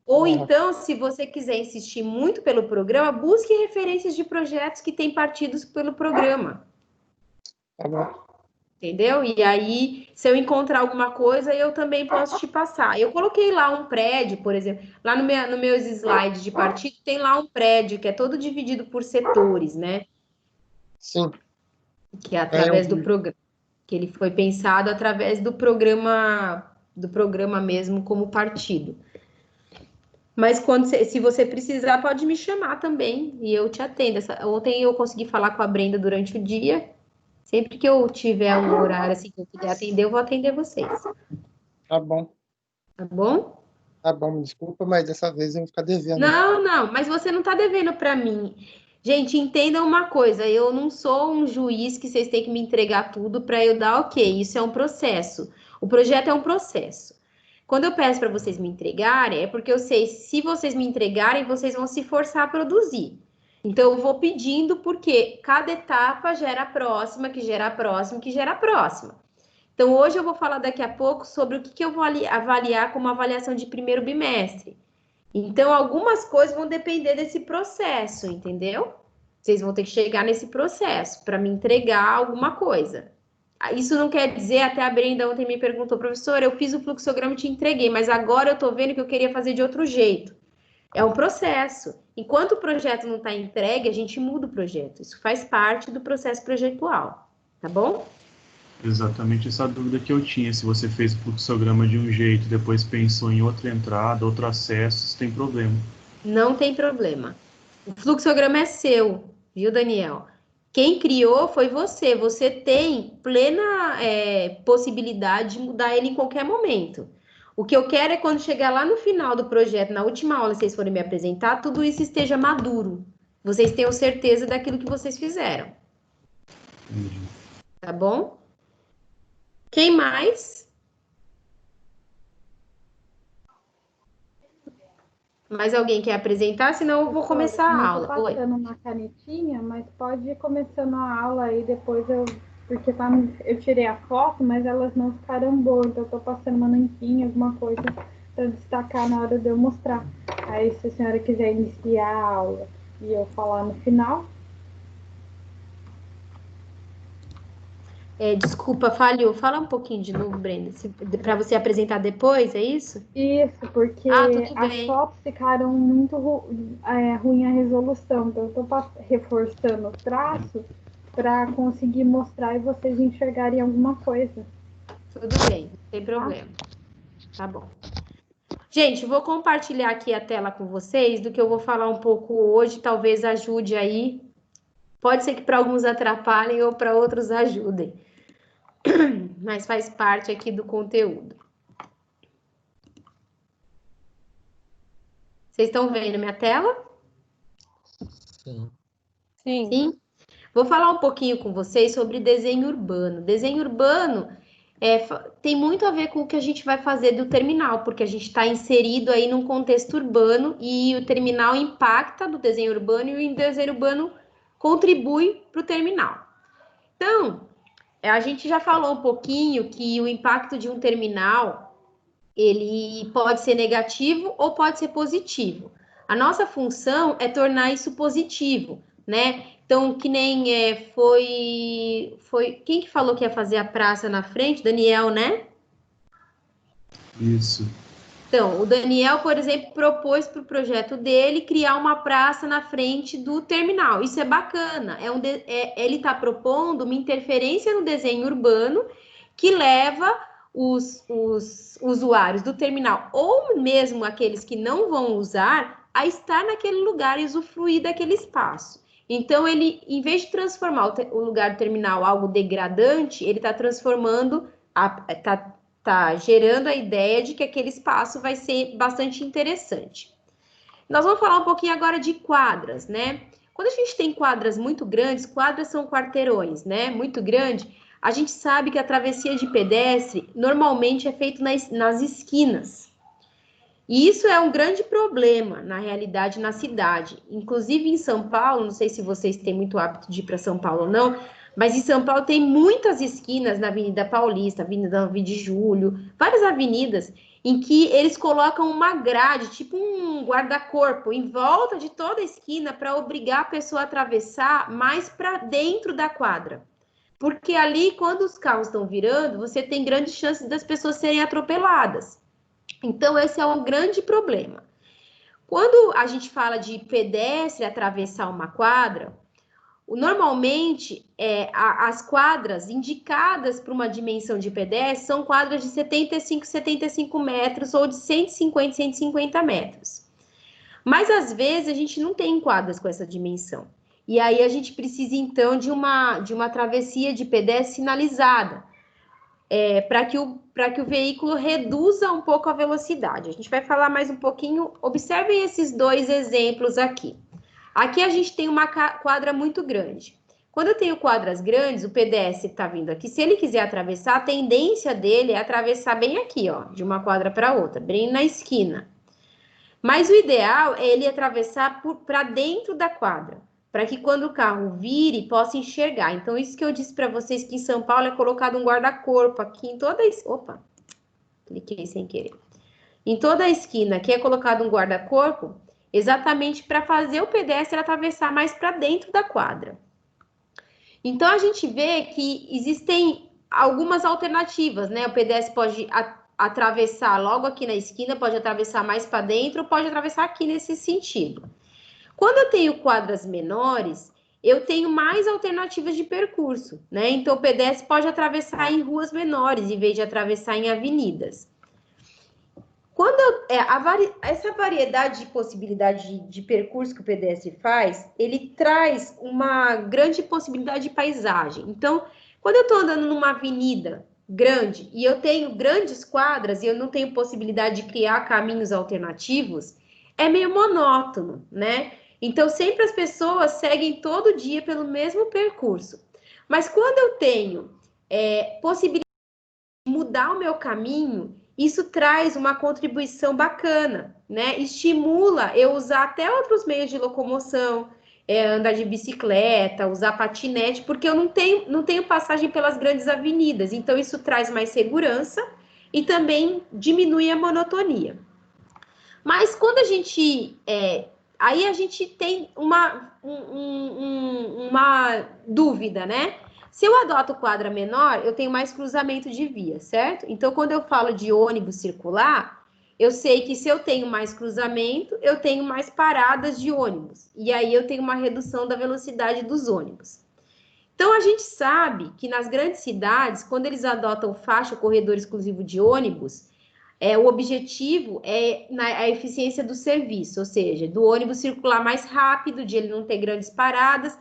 Ou então, se você quiser insistir muito pelo programa, busque referências de projetos que têm partidos pelo programa. Tá bom. Entendeu? E aí, se eu encontrar alguma coisa, eu também posso te passar. Eu coloquei lá um prédio, por exemplo, lá no meus slides de partido, tem lá um prédio que é todo dividido por setores, né? Sim. Que é através do programa, que ele foi pensado através do programa mesmo como partido. Mas se você precisar, pode me chamar também e eu te atendo. Ontem eu consegui falar com a Brenda durante o dia. Sempre que eu tiver um horário assim que eu puder atender, eu vou atender vocês. Tá bom. Tá bom? Tá bom, me desculpa, mas dessa vez eu vou ficar devendo. Não, mas você não tá devendo para mim. Gente, entendam uma coisa, eu não sou um juiz que vocês têm que me entregar tudo para eu dar ok. Isso é um processo. O projeto é um processo. Quando eu peço para vocês me entregarem, é porque eu sei, se vocês me entregarem, vocês vão se forçar a produzir. Então, eu vou pedindo, porque cada etapa gera a próxima, que gera a próxima, que gera a próxima. Então, hoje eu vou falar daqui a pouco sobre o que eu vou avaliar como avaliação de primeiro bimestre. Então, algumas coisas vão depender desse processo, entendeu? Vocês vão ter que chegar nesse processo para me entregar alguma coisa. Isso não quer dizer, até a Brenda ontem me perguntou, professora, eu fiz o fluxograma e te entreguei, mas agora eu estou vendo que eu queria fazer de outro jeito. É um processo. Enquanto o projeto não está entregue, a gente muda o projeto. Isso faz parte do processo projetual, tá bom? Exatamente essa dúvida que eu tinha. Se você fez o fluxograma de um jeito, depois pensou em outra entrada, outro acesso, isso tem problema. Não tem problema. O fluxograma é seu, viu, Daniel? Quem criou foi você. Você tem plena possibilidade de mudar ele em qualquer momento. O que eu quero é quando chegar lá no final do projeto, na última aula, vocês forem me apresentar, tudo isso esteja maduro. Vocês tenham certeza daquilo que vocês fizeram. Entendi. Tá bom? Quem mais? Mais alguém quer apresentar? Senão eu vou começar a aula. Eu tô passando uma canetinha, mas pode ir começando a aula aí, depois porque eu tirei a foto, mas elas não ficaram boas, então eu tô passando uma nanquinha, alguma coisa para destacar na hora de eu mostrar. Aí, se a senhora quiser iniciar a aula e eu falar no final. Desculpa, falhou. Fala um pouquinho de novo, Brenda, para você apresentar depois, é isso? Isso, porque as fotos ficaram muito ruim a resolução, então eu tô reforçando o traço para conseguir mostrar e vocês enxergarem alguma coisa. Tudo bem, não tem problema. Tá bom. Gente, vou compartilhar aqui a tela com vocês do que eu vou falar um pouco hoje, talvez ajude aí. Pode ser que para alguns atrapalhem ou para outros ajudem. Mas faz parte aqui do conteúdo. Vocês estão vendo minha tela? Sim. Sim? Vou falar um pouquinho com vocês sobre desenho urbano. Desenho urbano tem muito a ver com o que a gente vai fazer do terminal, porque a gente está inserido aí num contexto urbano e o terminal impacta no desenho urbano e o desenho urbano contribui para o terminal. Então, a gente já falou um pouquinho que o impacto de um terminal, ele pode ser negativo ou pode ser positivo. A nossa função é tornar isso positivo, né? Então, que nem foi quem que falou que ia fazer a praça na frente? Daniel, né? Isso. Então, o Daniel, por exemplo, propôs para o projeto dele criar uma praça na frente do terminal. Isso é bacana. Ele está propondo uma interferência no desenho urbano que leva os usuários do terminal, ou mesmo aqueles que não vão usar, a estar naquele lugar e usufruir daquele espaço. Então, ele, em vez de transformar o lugar do terminal algo degradante, ele está transformando, está gerando a ideia de que aquele espaço vai ser bastante interessante. Nós vamos falar um pouquinho agora de quadras, né? Quando a gente tem quadras muito grandes, quadras são quarteirões, né? Muito grande, a gente sabe que a travessia de pedestre normalmente é feita nas esquinas. E isso é um grande problema, na realidade, na cidade. Inclusive em São Paulo, não sei se vocês têm muito hábito de ir para São Paulo ou não, mas em São Paulo tem muitas esquinas na Avenida Paulista, Avenida 9 de Julho, várias avenidas em que eles colocam uma grade, tipo um guarda-corpo, em volta de toda a esquina para obrigar a pessoa a atravessar mais para dentro da quadra. Porque ali, quando os carros estão virando, você tem grandes chances das pessoas serem atropeladas. Então, esse é um grande problema. Quando a gente fala de pedestre atravessar uma quadra, normalmente, as quadras indicadas para uma dimensão de pedestre são quadras de 75 metros ou de 150 metros. Mas, às vezes, a gente não tem quadras com essa dimensão. E aí, a gente precisa, então, de uma travessia de pedestre sinalizada, para que o veículo reduza um pouco a velocidade. A gente vai falar mais um pouquinho. Observem esses dois exemplos aqui. Aqui a gente tem uma quadra muito grande. Quando eu tenho quadras grandes, o pedestre está vindo aqui. Se ele quiser atravessar, a tendência dele é atravessar bem aqui, ó, de uma quadra para outra, bem na esquina. Mas o ideal é ele atravessar para dentro da quadra, para que quando o carro vire, possa enxergar. Então, isso que eu disse para vocês, que em São Paulo é colocado um guarda-corpo aqui em toda a... Opa, cliquei sem querer. Em toda a esquina aqui é colocado um guarda-corpo, exatamente para fazer o pedestre atravessar mais para dentro da quadra. Então, a gente vê que existem algumas alternativas, né? O pedestre pode atravessar logo aqui na esquina, pode atravessar mais para dentro, pode atravessar aqui nesse sentido. Quando eu tenho quadras menores, eu tenho mais alternativas de percurso, né? Então, o pedestre pode atravessar em ruas menores, em vez de atravessar em avenidas. Essa variedade de possibilidade de percurso que o pedestre faz, ele traz uma grande possibilidade de paisagem. Então, quando eu estou andando numa avenida grande e eu tenho grandes quadras e eu não tenho possibilidade de criar caminhos alternativos, é meio monótono, né? Então, sempre as pessoas seguem todo dia pelo mesmo percurso. Mas quando eu tenho possibilidade de mudar o meu caminho, isso traz uma contribuição bacana, né? Estimula eu usar até outros meios de locomoção, andar de bicicleta, usar patinete, porque eu não tenho passagem pelas grandes avenidas. Então, isso traz mais segurança e também diminui a monotonia. Mas quando a gente... aí a gente tem uma dúvida, né? Se eu adoto quadra menor, eu tenho mais cruzamento de via, certo? Então, quando eu falo de ônibus circular, eu sei que se eu tenho mais cruzamento, eu tenho mais paradas de ônibus. E aí eu tenho uma redução da velocidade dos ônibus. Então, a gente sabe que nas grandes cidades, quando eles adotam faixa corredor exclusivo de ônibus, o objetivo é a eficiência do serviço, ou seja, do ônibus circular mais rápido, de ele não ter grandes paradas,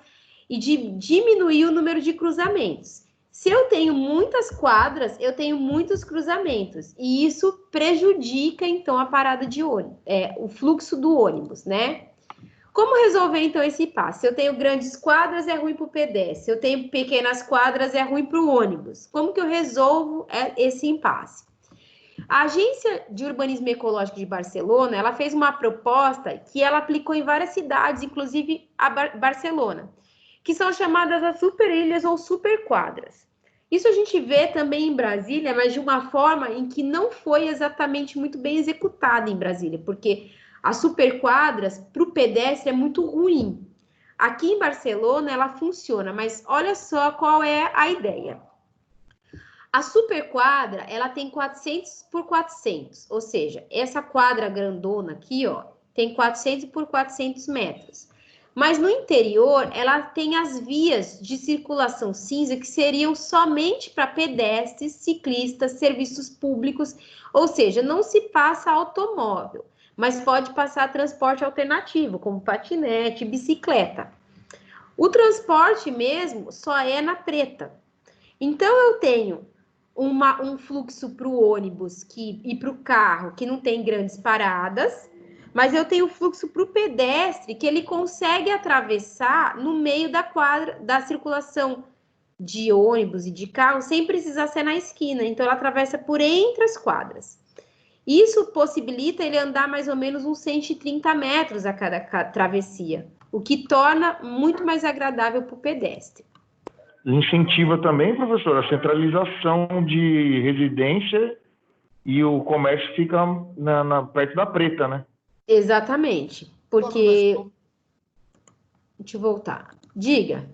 e de diminuir o número de cruzamentos. Se eu tenho muitas quadras, eu tenho muitos cruzamentos, e isso prejudica, então, a parada de ônibus, o fluxo do ônibus, né? Como resolver, então, esse impasse? Se eu tenho grandes quadras, é ruim para o pedestre. Se eu tenho pequenas quadras, é ruim para o ônibus. Como que eu resolvo esse impasse? A Agência de Urbanismo Ecológico de Barcelona, ela fez uma proposta que ela aplicou em várias cidades, inclusive a Barcelona, que são chamadas as superilhas ou superquadras. Isso a gente vê também em Brasília, mas de uma forma em que não foi exatamente muito bem executada em Brasília, porque as superquadras, para o pedestre, é muito ruim. Aqui em Barcelona, ela funciona, mas olha só qual é a ideia. A superquadra, ela tem 400 por 400, ou seja, essa quadra grandona aqui, ó, tem 400 por 400 metros. Mas no interior, ela tem as vias de circulação cinza que seriam somente para pedestres, ciclistas, serviços públicos, ou seja, não se passa automóvel, mas pode passar transporte alternativo, como patinete, bicicleta. O transporte mesmo só é na preta. Então, eu tenho um fluxo para o ônibus e para o carro que não tem grandes paradas, mas eu tenho fluxo para o pedestre que ele consegue atravessar no meio da quadra da circulação de ônibus e de carro sem precisar ser na esquina. Então, ela atravessa por entre as quadras. Isso possibilita ele andar mais ou menos uns 130 metros a cada travessia, o que torna muito mais agradável para o pedestre. Incentiva também, professor, a centralização de residência e o comércio fica perto da preta, né? Exatamente, porque... Deixa eu voltar. Diga.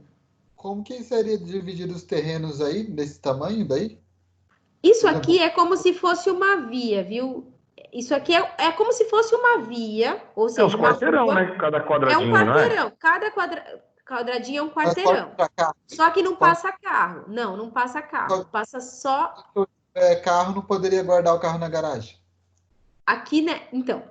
Como que seria dividido os terrenos aí, desse tamanho daí? Isso aqui é como se fosse uma via, viu? Isso aqui é como se fosse uma via, ou seja, os quarteirão, rua, né? Cada quadradinho, é um quarteirão. Cada quadradinho é um quarteirão. Só que não passa carro. Não passa carro. Passa só... Carro não poderia guardar o carro na garagem. Aqui, né? Então,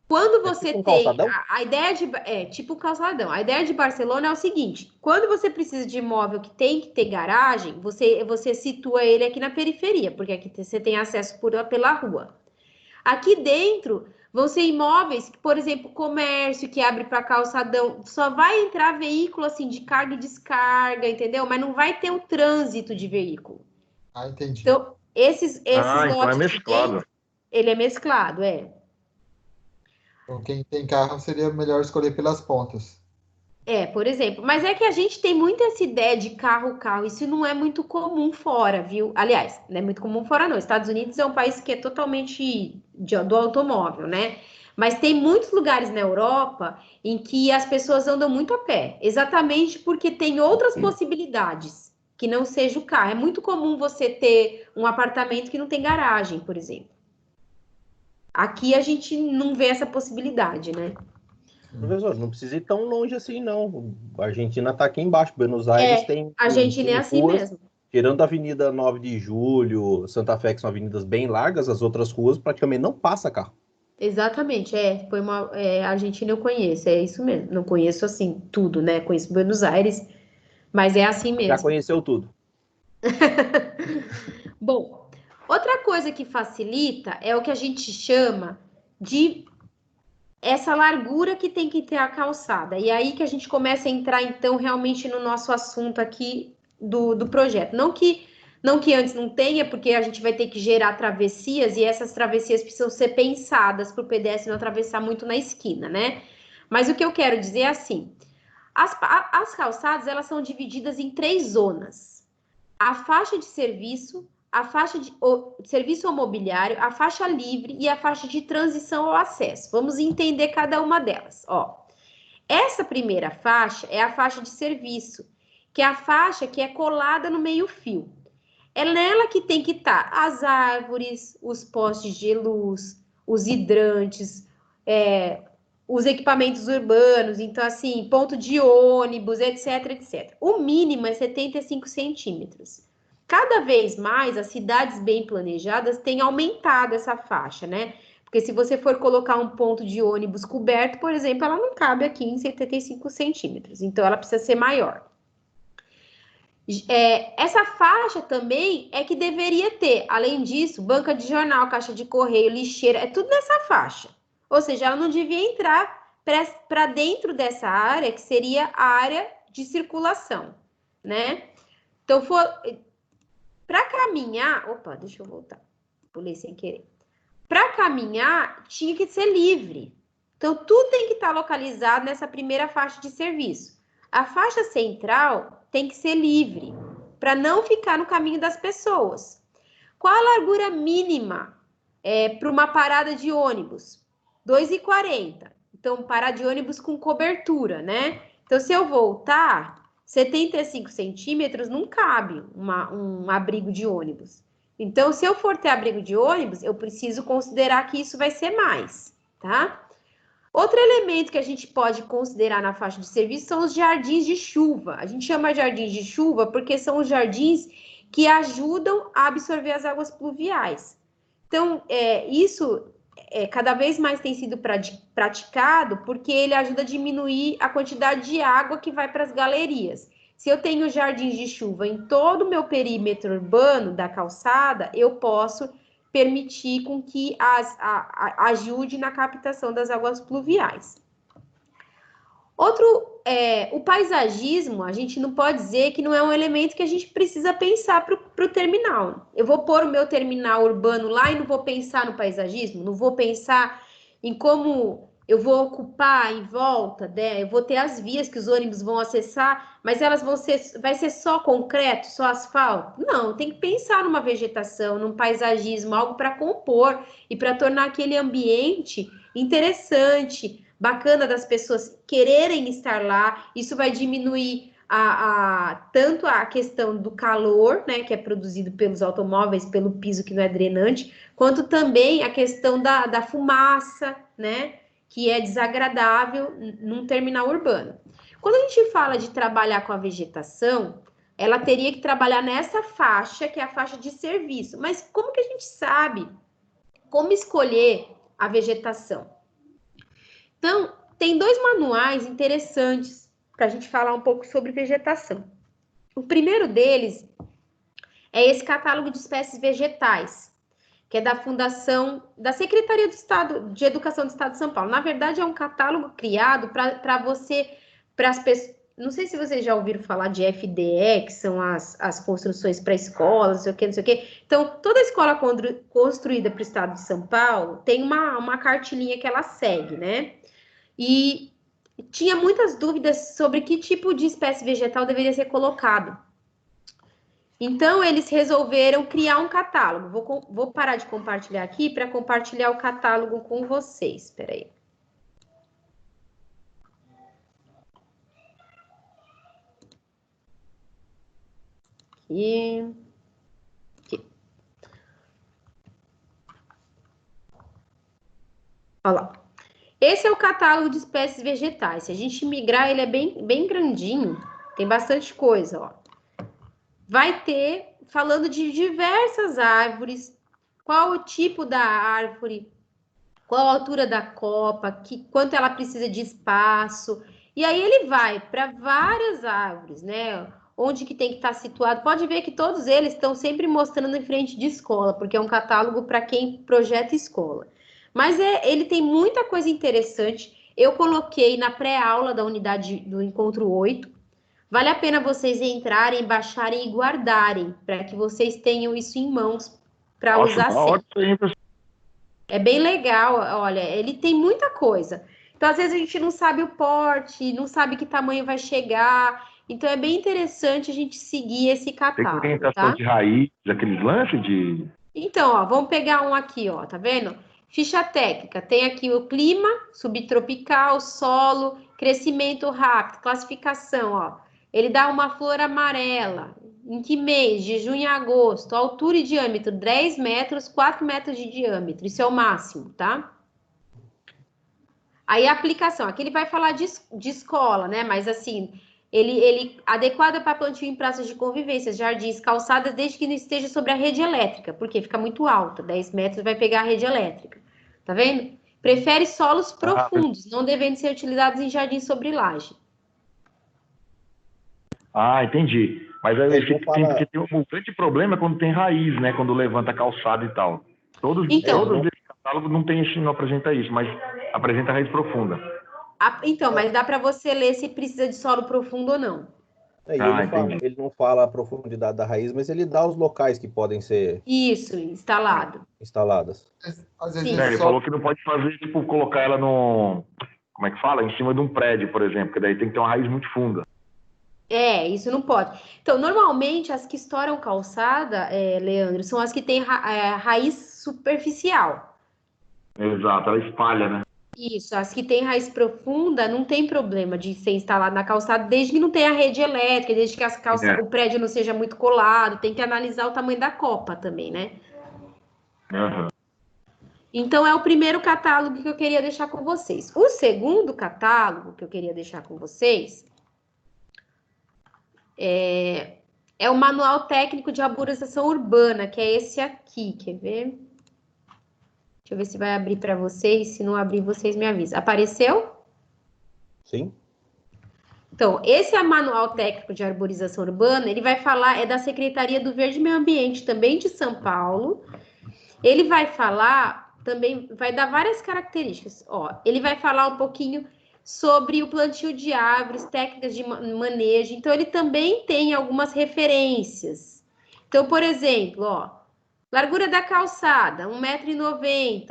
quando você tipo tem a ideia de... tipo calçadão. A ideia de Barcelona é o seguinte. Quando você precisa de imóvel que tem que ter garagem, você situa ele aqui na periferia, porque aqui você tem acesso pela rua. Aqui dentro vão ser imóveis, por exemplo, comércio que abre para calçadão, só vai entrar veículo assim de carga e descarga, entendeu? Mas não vai ter o trânsito de veículo. Ah, entendi. Então, esses então lotes é mesclado. que tem, ele é mesclado, Então, quem tem carro seria melhor escolher pelas pontas. Por exemplo, mas é que a gente tem muito essa ideia de carro, isso não é muito comum fora, viu? Aliás, não é muito comum fora não, Estados Unidos é um país que é totalmente do automóvel, né? Mas tem muitos lugares na Europa em que as pessoas andam muito a pé, exatamente porque tem outras possibilidades que não seja o carro. É muito comum você ter um apartamento que não tem garagem, por exemplo. Aqui a gente não vê essa possibilidade, né? Professor, não precisa ir tão longe assim, não. A Argentina está aqui embaixo. Buenos Aires tem... A Argentina é assim ruas, mesmo. Tirando a Avenida 9 de Julho, Santa Fé, que são avenidas bem largas, as outras ruas praticamente não passa carro. Exatamente, a Argentina eu conheço, é isso mesmo. Não conheço, assim, tudo, né? Conheço Buenos Aires, mas é assim mesmo. Já conheceu tudo. Bom, outra coisa que facilita é o que a gente chama de essa largura que tem que ter a calçada. E aí que a gente começa a entrar, então, realmente no nosso assunto aqui do projeto. Não que antes não tenha, porque a gente vai ter que gerar travessias, e essas travessias precisam ser pensadas para o pedestre não atravessar muito na esquina, né? Mas o que eu quero dizer é assim, as calçadas, elas são divididas em 3 zonas. A faixa de serviço, a faixa de serviço ao mobiliário, a faixa livre e a faixa de transição ao acesso. Vamos entender cada uma delas. Essa primeira faixa é a faixa de serviço, que é a faixa que é colada no meio-fio. É nela que tem que estar as árvores, os postes de luz, os hidrantes, os equipamentos urbanos, então assim, ponto de ônibus, etc, etc. O mínimo é 75 centímetros. Cada vez mais, as cidades bem planejadas têm aumentado essa faixa, né? Porque se você for colocar um ponto de ônibus coberto, por exemplo, ela não cabe aqui em 75 centímetros. Então, ela precisa ser maior. Essa faixa também é que deveria ter, além disso, banca de jornal, caixa de correio, lixeira, é tudo nessa faixa. Ou seja, ela não devia entrar para dentro dessa área, que seria a área de circulação, né? Então, para caminhar... Opa, deixa eu voltar. Pulei sem querer. Para caminhar, tinha que ser livre. Então, tudo tem que estar localizado nessa primeira faixa de serviço. A faixa central tem que ser livre, para não ficar no caminho das pessoas. Qual a largura mínima para uma parada de ônibus? 2,40. Então, parar de ônibus com cobertura, né? Então, se eu voltar, 75 centímetros não cabe um abrigo de ônibus. Então, se eu for ter abrigo de ônibus, eu preciso considerar que isso vai ser mais, tá? Outro elemento que a gente pode considerar na faixa de serviço são os jardins de chuva. A gente chama jardins de chuva porque são os jardins que ajudam a absorver as águas pluviais. Então, isso cada vez mais tem sido praticado porque ele ajuda a diminuir a quantidade de água que vai para as galerias. Se eu tenho jardins de chuva em todo o meu perímetro urbano da calçada, eu posso permitir com que ajude na captação das águas pluviais. O paisagismo, a gente não pode dizer que não é um elemento que a gente precisa pensar para o terminal. Eu vou pôr o meu terminal urbano lá e não vou pensar no paisagismo, não vou pensar em como eu vou ocupar em volta, né? Eu vou ter as vias que os ônibus vão acessar, mas vai ser só concreto, só asfalto? Não, tem que pensar numa vegetação, num paisagismo, algo para compor e para tornar aquele ambiente interessante, bacana das pessoas quererem estar lá. Isso vai diminuir tanto a questão do calor, né, que é produzido pelos automóveis, pelo piso que não é drenante, quanto também a questão da fumaça, né, que é desagradável num terminal urbano. Quando a gente fala de trabalhar com a vegetação, ela teria que trabalhar nessa faixa, que é a faixa de serviço. Mas como que a gente sabe como escolher a vegetação? Então, tem 2 manuais interessantes para a gente falar um pouco sobre vegetação. O primeiro deles é esse catálogo de espécies vegetais, que é da Fundação, da Secretaria do Estado de Educação do Estado de São Paulo. Na verdade, é um catálogo criado para as pessoas. Não sei se vocês já ouviram falar de FDE, que são as construções para escolas, não sei o quê, não sei o quê. Então, toda escola construída para o Estado de São Paulo tem uma cartilinha que ela segue, né? E tinha muitas dúvidas sobre que tipo de espécie vegetal deveria ser colocado. Então, eles resolveram criar um catálogo. Vou parar de compartilhar aqui para compartilhar o catálogo com vocês. Espera aí. Aqui. Olha lá. Esse é o catálogo de espécies vegetais. Se a gente migrar, ele é bem grandinho. Tem bastante coisa, ó. Vai ter, falando de diversas árvores, qual o tipo da árvore, qual a altura da copa, quanto ela precisa de espaço. E aí ele vai para várias árvores, né? Onde que tem que estar situado. Pode ver que todos eles estão sempre mostrando em frente de escola, porque é um catálogo para quem projeta escola. Mas ele tem muita coisa interessante. Eu coloquei na pré-aula da unidade do Encontro 8. Vale a pena vocês entrarem, baixarem e guardarem, para que vocês tenham isso em mãos para usar sempre. É bem legal, olha, ele tem muita coisa. Então, às vezes, a gente não sabe o porte, não sabe que tamanho vai chegar. Então, é bem interessante a gente seguir esse catálogo, tem orientação de raiz, aqueles lances de... Então, ó, vamos pegar um aqui, ó, tá vendo? Ficha técnica, tem aqui o clima, subtropical, solo, crescimento rápido, classificação, ó. Ele dá uma flor amarela. Em que mês? De junho a agosto. Altura e diâmetro, 10 metros, 4 metros de diâmetro. Isso é o máximo, tá? Aí a aplicação. Aqui ele vai falar de escola, né? Mas assim, ele adequado para plantio em praças de convivência, jardins, calçadas, desde que não esteja sobre a rede elétrica, porque fica muito alta. 10 metros vai pegar a rede elétrica. Tá vendo? Prefere solos profundos, não devendo ser utilizados em jardins sobre laje. Ah, entendi. Mas aí tem um grande problema quando tem raiz, né? Quando levanta calçada e tal. Todos desse catálogo não apresenta isso, mas apresenta raiz profunda. Então, mas dá para você ler se precisa de solo profundo ou não. Ele não fala a profundidade da raiz, mas ele dá os locais que podem ser... Isso, instaladas. Às vezes ele falou que não pode fazer, tipo, colocar ela no... Como é que fala? Em cima de um prédio, por exemplo, porque daí tem que ter uma raiz muito funda. Isso não pode. Então, normalmente, as que estouram calçada, Leandro, são as que têm raiz superficial. Exato, ela espalha, né? Isso, as que têm raiz profunda não tem problema de ser instalado na calçada, desde que não tenha rede elétrica, desde que o prédio não seja muito colado, tem que analisar o tamanho da copa também, né? Uhum. Então, é o primeiro catálogo que eu queria deixar com vocês. O segundo catálogo que eu queria deixar com vocês é o Manual Técnico de Arborização Urbana, que é esse aqui, quer ver? Deixa eu ver se vai abrir para vocês, se não abrir, vocês me avisam. Apareceu? Sim. Então, esse é o Manual Técnico de Arborização Urbana, ele vai falar, é da Secretaria do Verde e Meio Ambiente, também de São Paulo. Ele vai falar, também vai dar várias características. Ó, ele vai falar um pouquinho sobre o plantio de árvores, técnicas de manejo. Então, ele também tem algumas referências. Então, por exemplo, ó, largura da calçada, 1,90 m,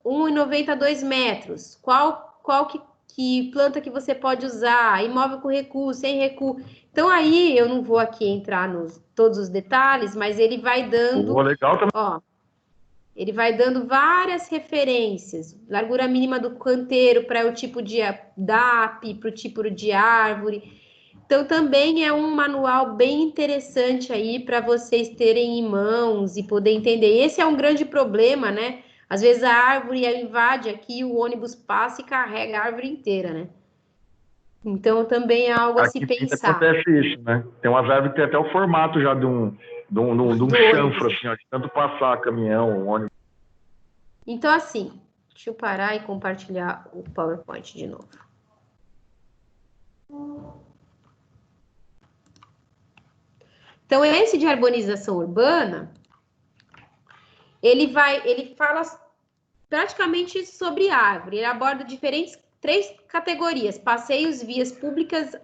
1,90 a 2 metros. Qual que planta que você pode usar? Imóvel com recuo, sem recuo. Então, aí, eu não vou aqui entrar nos todos os detalhes, mas ele vai dando... Legal também. Ó, ele vai dando várias referências. Largura mínima do canteiro para o tipo de DAP, para o tipo de árvore. Então, também é um manual bem interessante aí para vocês terem em mãos e poder entender. Esse é um grande problema, né? Às vezes a árvore invade aqui, o ônibus passa e carrega a árvore inteira, né? Então, também é algo a se pensar. Acontece isso, né? Tem umas árvores que tem até o formato já de um chanfro, assim, ó, de tanto passar caminhão, ônibus. Então, assim, deixa eu parar e compartilhar o PowerPoint de novo. Então, esse de arborização urbana, ele fala praticamente sobre árvore. Ele aborda três categorias: passeios, vias públicas,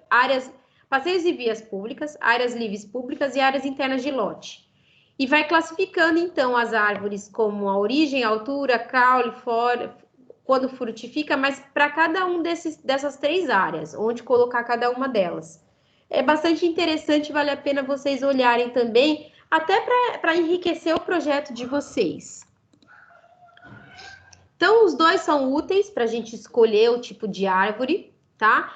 passeios e vias públicas, áreas livres públicas e áreas internas de lote. E vai classificando, então, as árvores como a origem, a altura, caule, quando frutifica, mas para cada um dessas 3 áreas, onde colocar cada uma delas. É bastante interessante, vale a pena vocês olharem também, até para enriquecer o projeto de vocês. Então, os dois são úteis para a gente escolher o tipo de árvore, tá?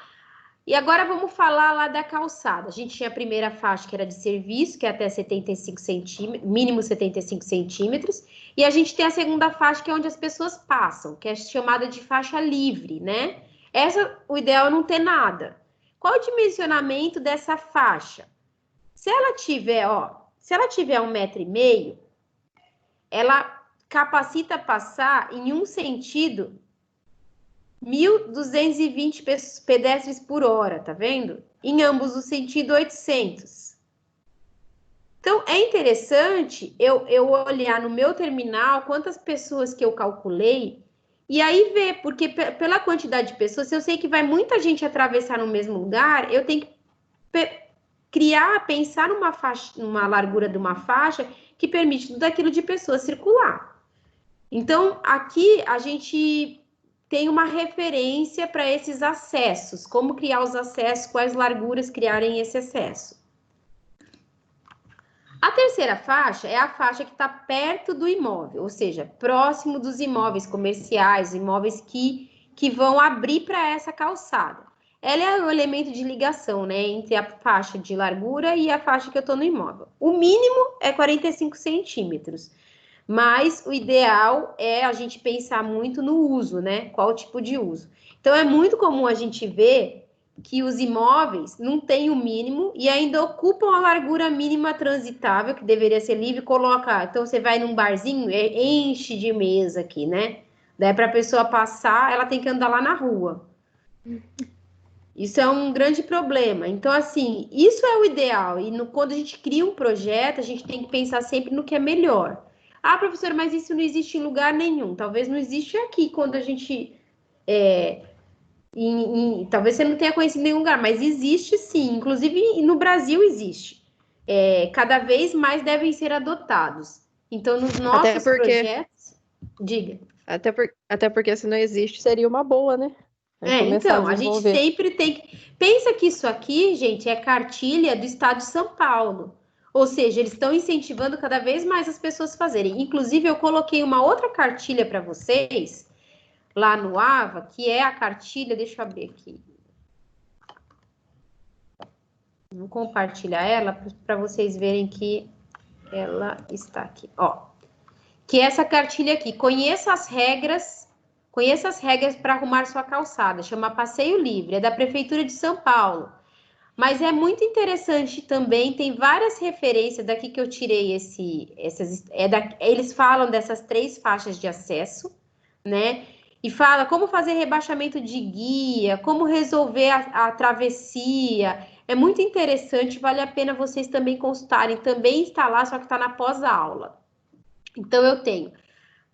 E agora vamos falar lá da calçada. A gente tinha a primeira faixa que era de serviço, que é até 75 centímetros, mínimo 75 centímetros. E a gente tem a segunda faixa, que é onde as pessoas passam, que é chamada de faixa livre, né? O ideal é não ter nada. Qual o dimensionamento dessa faixa? Se ela tiver 1,5 m, ela capacita passar em um sentido 1.220 pedestres por hora, tá vendo? Em ambos os sentidos, 800. Então, é interessante eu olhar no meu terminal quantas pessoas que eu calculei e aí ver, porque pela quantidade de pessoas, se eu sei que vai muita gente atravessar no mesmo lugar, eu tenho que pensar numa largura de uma faixa que permite tudo aquilo de pessoas circular. Então, aqui a gente tem uma referência para esses acessos, como criar os acessos, quais larguras criarem esse acesso. A terceira faixa é a faixa que está perto do imóvel, ou seja, próximo dos imóveis comerciais, imóveis que vão abrir para essa calçada. Ela é o elemento de ligação, né, entre a faixa de largura e a faixa que eu estou no imóvel. O mínimo é 45 centímetros. Mas o ideal é a gente pensar muito no uso, né? Qual tipo de uso. Então, é muito comum a gente ver que os imóveis não têm o mínimo e ainda ocupam a largura mínima transitável, que deveria ser livre, então você vai num barzinho, enche de mesa aqui, né? Daí para a pessoa passar, ela tem que andar lá na rua. Isso é um grande problema. Então, assim, isso é o ideal. E quando a gente cria um projeto, a gente tem que pensar sempre no que é melhor. Ah, professor, mas isso não existe em lugar nenhum. Talvez não existe aqui, quando a gente... talvez você não tenha conhecido em nenhum lugar, mas existe sim. Inclusive, no Brasil existe. Cada vez mais devem ser adotados. Então, nos nossos projetos... Diga. Até porque se não existe, seria uma boa, né? Então, a gente sempre tem que... Pensa que isso aqui, gente, é cartilha do Estado de São Paulo. Ou seja, eles estão incentivando cada vez mais as pessoas a fazerem. Inclusive, eu coloquei uma outra cartilha para vocês, lá no AVA, que é a cartilha, deixa eu abrir aqui. Vou compartilhar ela para vocês verem que ela está aqui, ó. Que é essa cartilha aqui, conheça as regras para arrumar sua calçada, chama Passeio Livre, é da Prefeitura de São Paulo. Mas é muito interessante também, tem várias referências daqui que eu tirei eles falam dessas 3 faixas de acesso, né? E fala como fazer rebaixamento de guia, como resolver a travessia. É muito interessante, vale a pena vocês também consultarem. Também está lá, só que está na pós-aula. Então, eu tenho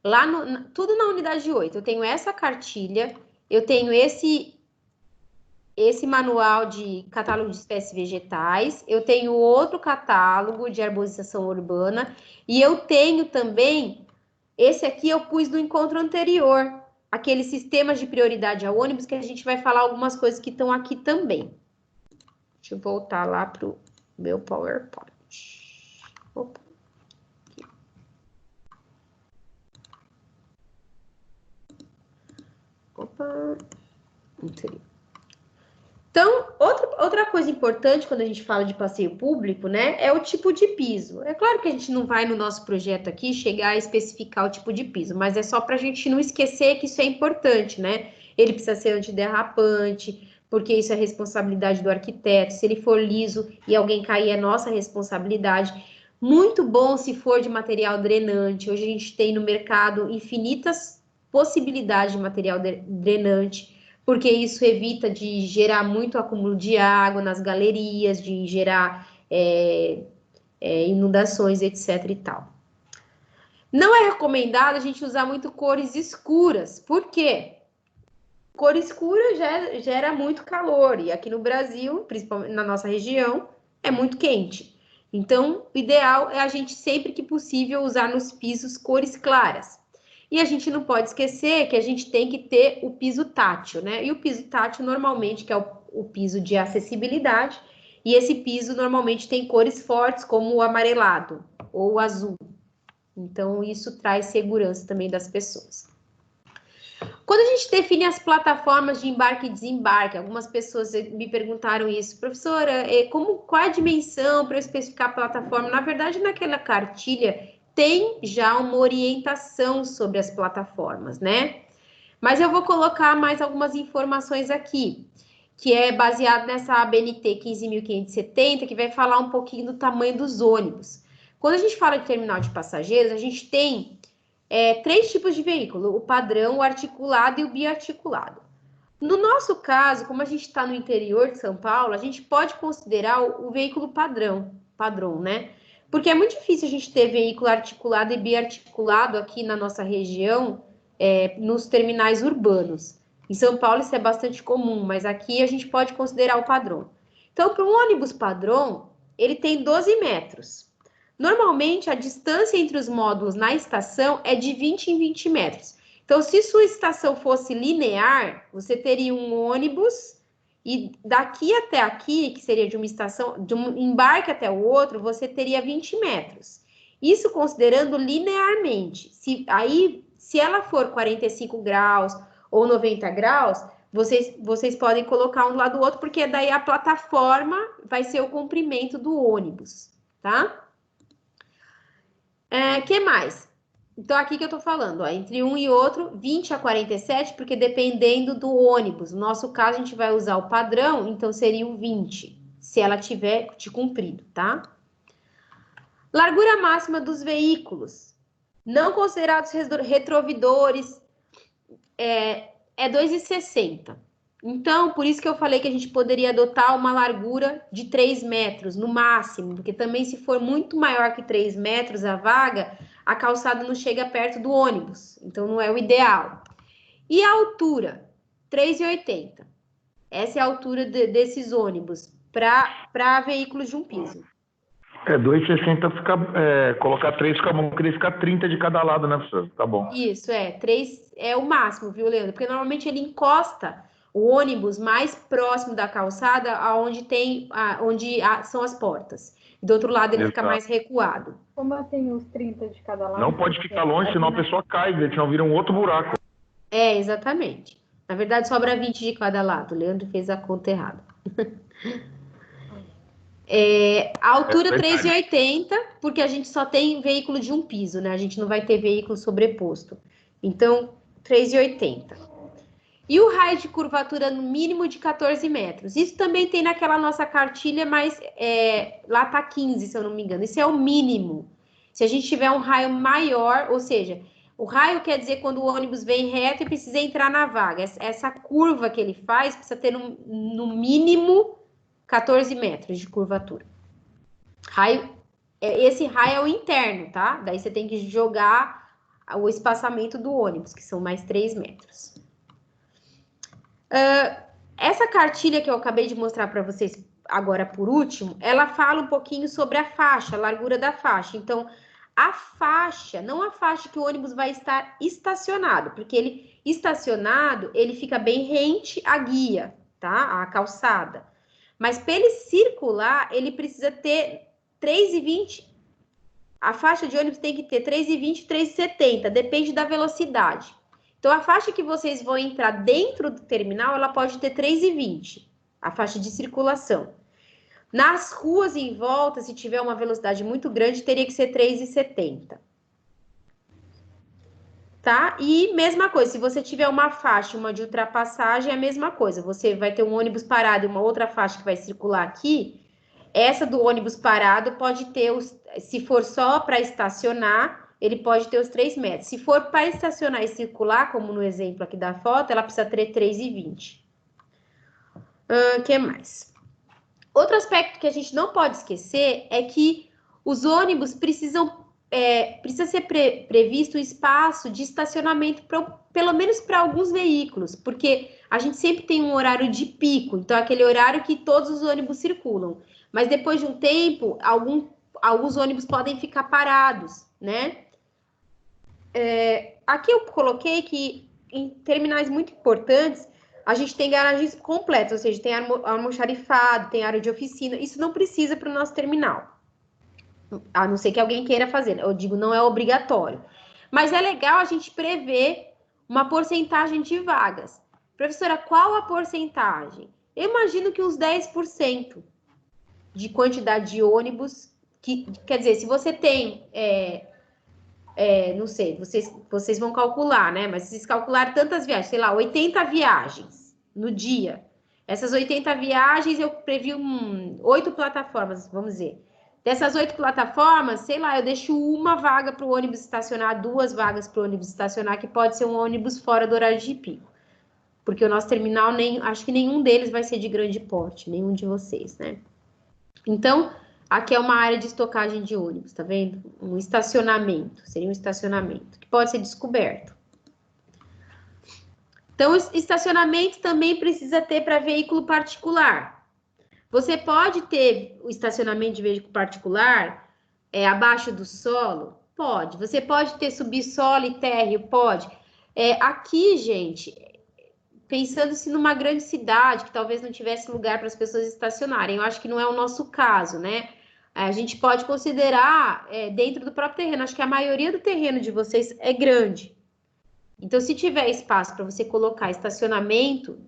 lá, tudo na unidade 8, eu tenho essa cartilha, eu tenho esse manual de catálogo de espécies vegetais, eu tenho outro catálogo de arborização urbana, e eu tenho também, esse aqui eu pus no encontro anterior, aqueles sistemas de prioridade ao ônibus, que a gente vai falar algumas coisas que estão aqui também. Deixa eu voltar lá para o meu PowerPoint. Opa. Opa. Então, outra coisa importante quando a gente fala de passeio público, né, é o tipo de piso. É claro que a gente não vai no nosso projeto aqui chegar a especificar o tipo de piso, mas é só para a gente não esquecer que isso é importante, né? Ele precisa ser antiderrapante, porque isso é responsabilidade do arquiteto. Se ele for liso e alguém cair, é nossa responsabilidade. Muito bom se for de material drenante. Hoje a gente tem no mercado infinitas possibilidades de material drenante, porque isso evita de gerar muito acúmulo de água nas galerias, de gerar inundações, etc. e tal. Não é recomendado a gente usar muito cores escuras. Por quê? Cor escura gera muito calor, e aqui no Brasil, principalmente na nossa região, é muito quente. Então, o ideal é a gente, sempre que possível, usar nos pisos cores claras. E a gente não pode esquecer que a gente tem que ter o piso tátil, né? E o piso tátil, normalmente, que é o piso de acessibilidade, e esse piso normalmente tem cores fortes, como o amarelado ou o azul. Então, isso traz segurança também das pessoas. Quando a gente define as plataformas de embarque e desembarque, algumas pessoas me perguntaram isso, professora, qual é a dimensão para eu especificar a plataforma? Na verdade, naquela cartilha tem já uma orientação sobre as plataformas, né? Mas eu vou colocar mais algumas informações aqui, que é baseado nessa ABNT 15.570, que vai falar um pouquinho do tamanho dos ônibus. Quando a gente fala de terminal de passageiros, a gente tem 3 tipos de veículo: o padrão, o articulado e o biarticulado. No nosso caso, como a gente está no interior de São Paulo, a gente pode considerar o veículo padrão, né? Porque é muito difícil a gente ter veículo articulado e biarticulado aqui na nossa região, nos terminais urbanos. Em São Paulo isso é bastante comum, mas aqui a gente pode considerar o padrão. Então, para um ônibus padrão, ele tem 12 metros. Normalmente, a distância entre os módulos na estação é de 20 em 20 metros. Então, se sua estação fosse linear, você teria um ônibus e daqui até aqui, que seria de uma estação, de um embarque até o outro, você teria 20 metros. Isso considerando linearmente. Se ela for 45 graus ou 90 graus, vocês podem colocar um do lado do outro, porque daí a plataforma vai ser o comprimento do ônibus, tá? Que mais? Então, aqui que eu tô falando, ó, entre um e outro, 20 a 47, porque dependendo do ônibus. No nosso caso, a gente vai usar o padrão, então seria o 20, se ela tiver de comprido, tá? Largura máxima dos veículos, não considerados retrovidores, é 2,60. Então, por isso que eu falei que a gente poderia adotar uma largura de 3 metros, no máximo, porque também se for muito maior que 3 metros a vaga, a calçada não chega perto do ônibus, então não é o ideal. E a altura? 3,80. Essa é a altura desses ônibus para veículos de um piso. 2,60 fica, colocar 3 fica bom, queria ficar 30 de cada lado, né, professor? Tá bom. Isso, 3 é o máximo, viu, Leandro? Porque normalmente ele encosta o ônibus mais próximo da calçada, onde são as portas. Do outro lado ele fica mais recuado. Como assim os 30 de cada lado? Não pode ficar longe, senão a pessoa cai, eles não viram um outro buraco. Exatamente. Na verdade, sobra 20 de cada lado. O Leandro fez a conta errada. A altura 3,80, porque a gente só tem veículo de um piso, né? A gente não vai ter veículo sobreposto. Então, 3,80. E o raio de curvatura no mínimo de 14 metros. Isso também tem naquela nossa cartilha, mas lá tá 15, se eu não me engano. Isso é o mínimo. Se a gente tiver um raio maior, ou seja, o raio quer dizer quando o ônibus vem reto e precisa entrar na vaga. Essa curva que ele faz precisa ter no mínimo 14 metros de curvatura. Esse raio é o interno, tá? Daí você tem que jogar o espaçamento do ônibus, que são mais 3 metros. Essa cartilha que eu acabei de mostrar para vocês agora por último, ela fala um pouquinho sobre a faixa, a largura da faixa. Então, a faixa, não a faixa que o ônibus vai estar estacionado, porque ele estacionado, ele fica bem rente à guia, tá? À calçada. Mas para ele circular, ele precisa ter 3,20. A faixa de ônibus tem que ter 3,20, 3,70, depende da velocidade. Então, a faixa que vocês vão entrar dentro do terminal, ela pode ter 3,20, a faixa de circulação. Nas ruas em volta, se tiver uma velocidade muito grande, teria que ser 3,70. Tá? E mesma coisa, se você tiver uma faixa, uma de ultrapassagem, é a mesma coisa. Você vai ter um ônibus parado e uma outra faixa que vai circular aqui. Essa do ônibus parado pode ter, se for só para estacionar, ele pode ter os 3 metros. Se for para estacionar e circular, como no exemplo aqui da foto, ela precisa ter 3,20. O que mais? Outro aspecto que a gente não pode esquecer é que os ônibus precisa ser previsto um espaço de estacionamento, pelo menos para alguns veículos, porque a gente sempre tem um horário de pico, então é aquele horário que todos os ônibus circulam. Mas depois de um tempo, alguns ônibus podem ficar parados, né? Aqui eu coloquei que em terminais muito importantes, a gente tem garagens completas, ou seja, tem almoxarifado, tem área de oficina. Isso não precisa para o nosso terminal. A não ser que alguém queira fazer. Eu digo, não é obrigatório. Mas é legal a gente prever uma porcentagem de vagas. Professora, qual a porcentagem? Eu imagino que uns 10% de quantidade de ônibus. Quer dizer, se você tem... não sei, vocês vão calcular, né? Mas se vocês calcularem tantas viagens, sei lá, 80 viagens no dia. Essas 80 viagens eu previ 8 plataformas, vamos dizer. Dessas 8 plataformas, sei lá, eu deixo uma vaga para o ônibus estacionar, 2 vagas para o ônibus estacionar, que pode ser um ônibus fora do horário de pico. Porque o nosso terminal, acho que nenhum deles vai ser de grande porte, nenhum de vocês, né? Então, aqui é uma área de estocagem de ônibus, tá vendo? Um estacionamento, seria um estacionamento, que pode ser descoberto. Então, estacionamento também precisa ter para veículo particular. Você pode ter o estacionamento de veículo particular abaixo do solo? Pode. Você pode ter subsolo e térreo? Pode. Aqui, gente, pensando-se numa grande cidade, que talvez não tivesse lugar para as pessoas estacionarem, eu acho que não é o nosso caso, né? A gente pode considerar dentro do próprio terreno. Acho que a maioria do terreno de vocês é grande. Então, se tiver espaço para você colocar estacionamento,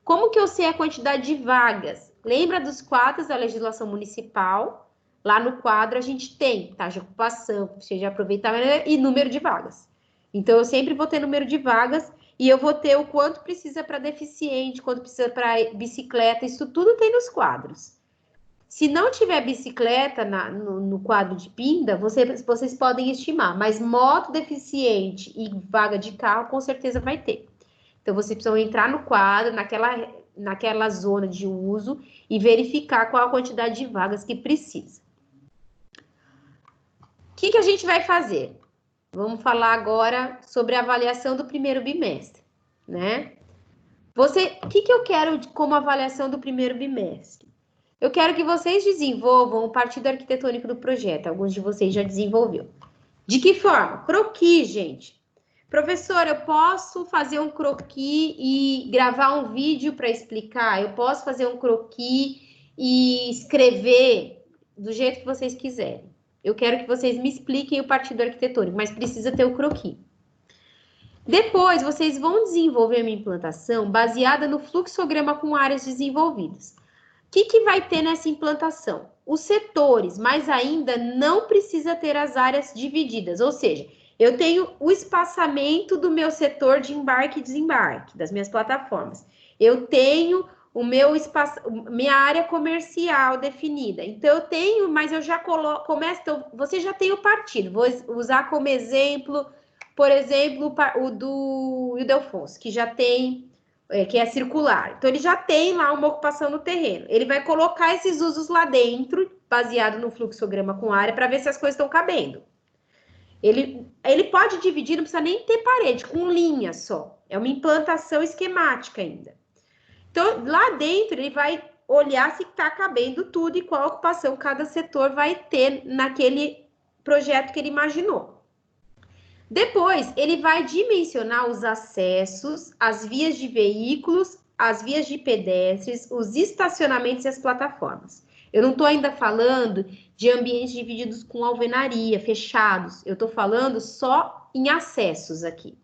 como que eu sei a quantidade de vagas? Lembra dos quadros da legislação municipal? Lá no quadro a gente tem taxa de ocupação, seja aproveitamento e número de vagas. Então, eu sempre vou ter número de vagas e eu vou ter o quanto precisa para deficiente, quanto precisa para bicicleta, isso tudo tem nos quadros. Se não tiver bicicleta no quadro de pinda, vocês podem estimar, mas moto deficiente e vaga de carro, com certeza vai ter. Então, vocês precisam entrar no quadro, naquela zona de uso e verificar qual a quantidade de vagas que precisa. O que a gente vai fazer? Vamos falar agora sobre a avaliação do primeiro bimestre, né? O que eu quero como avaliação do primeiro bimestre? Eu quero que vocês desenvolvam o partido arquitetônico do projeto. Alguns de vocês já desenvolveu. De que forma? Croquis, gente. Professor, eu posso fazer um croquis e gravar um vídeo para explicar? Eu posso fazer um croquis e escrever do jeito que vocês quiserem. Eu quero que vocês me expliquem o partido arquitetônico, mas precisa ter o croquis. Depois, vocês vão desenvolver uma implantação baseada no fluxograma com áreas desenvolvidas. O que vai ter nessa implantação? Os setores, mas ainda não precisa ter as áreas divididas, ou seja, eu tenho o espaçamento do meu setor de embarque e desembarque, das minhas plataformas. Eu tenho o meu espaço, minha área comercial definida. Então, eu tenho, mas eu já começo, então, você já tem o partido. Vou usar como exemplo, por exemplo, o do Ildefonso, que já tem, que é circular. Então, ele já tem lá uma ocupação no terreno. Ele vai colocar esses usos lá dentro, baseado no fluxograma com área, para ver se as coisas estão cabendo. Ele pode dividir, não precisa nem ter parede, com linha só. É uma implantação esquemática ainda. Então, lá dentro, ele vai olhar se está cabendo tudo e qual ocupação cada setor vai ter naquele projeto que ele imaginou. Depois, ele vai dimensionar os acessos, as vias de veículos, as vias de pedestres, os estacionamentos e as plataformas. Eu não estou ainda falando de ambientes divididos com alvenaria, fechados. Eu estou falando só em acessos aqui.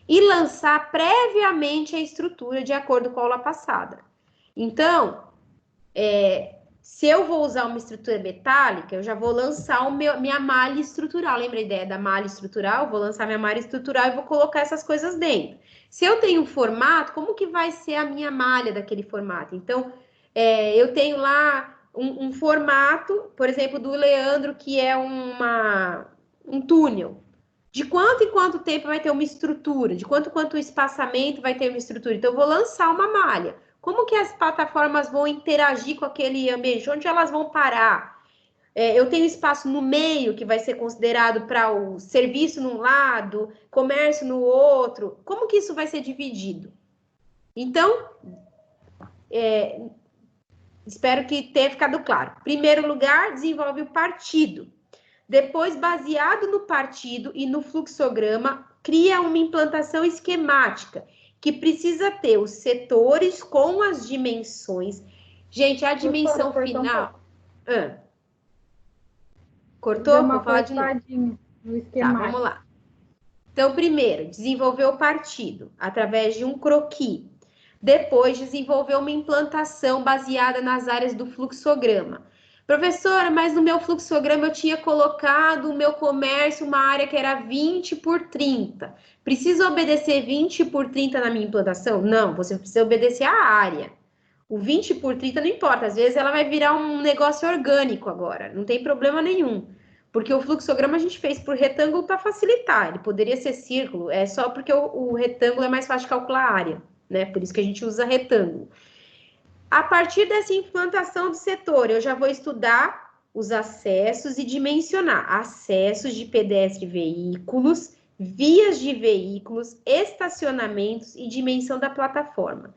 E lançar previamente a estrutura de acordo com a aula passada. Então, se eu vou usar uma estrutura metálica, eu já vou lançar minha malha estrutural. Lembra a ideia da malha estrutural? Eu vou lançar minha malha estrutural e vou colocar essas coisas dentro. Se eu tenho um formato, como que vai ser a minha malha daquele formato? Então, eu tenho lá um formato, por exemplo, do Leandro, que é um túnel. De quanto em quanto tempo vai ter uma estrutura? De quanto espaçamento vai ter uma estrutura? Então, eu vou lançar uma malha. Como que as plataformas vão interagir com aquele ambiente? Onde elas vão parar? Eu tenho espaço no meio, que vai ser considerado para o serviço num lado, comércio no outro. Como que isso vai ser dividido? Então, espero que tenha ficado claro. Primeiro lugar, desenvolve o partido. Depois, baseado no partido e no fluxograma, cria uma implantação esquemática, que precisa ter os setores com as dimensões. Gente, a dimensão final... Cortou? Vou falar de novo. Tá, vamos lá. Então, primeiro, desenvolver o partido através de um croquis. Depois, desenvolver uma implantação baseada nas áreas do fluxograma. Professora, mas no meu fluxograma eu tinha colocado o meu comércio, uma área que era 20 por 30. Precisa obedecer 20 por 30 na minha implantação? Não, você precisa obedecer a área. O 20 por 30 não importa, às vezes ela vai virar um negócio orgânico agora, não tem problema nenhum. Porque o fluxograma a gente fez por retângulo para facilitar, ele poderia ser círculo, é só porque o retângulo é mais fácil de calcular a área, né? Por isso que a gente usa retângulo. A partir dessa implantação do setor, eu já vou estudar os acessos e dimensionar acessos de pedestre e veículos, vias de veículos, estacionamentos e dimensão da plataforma.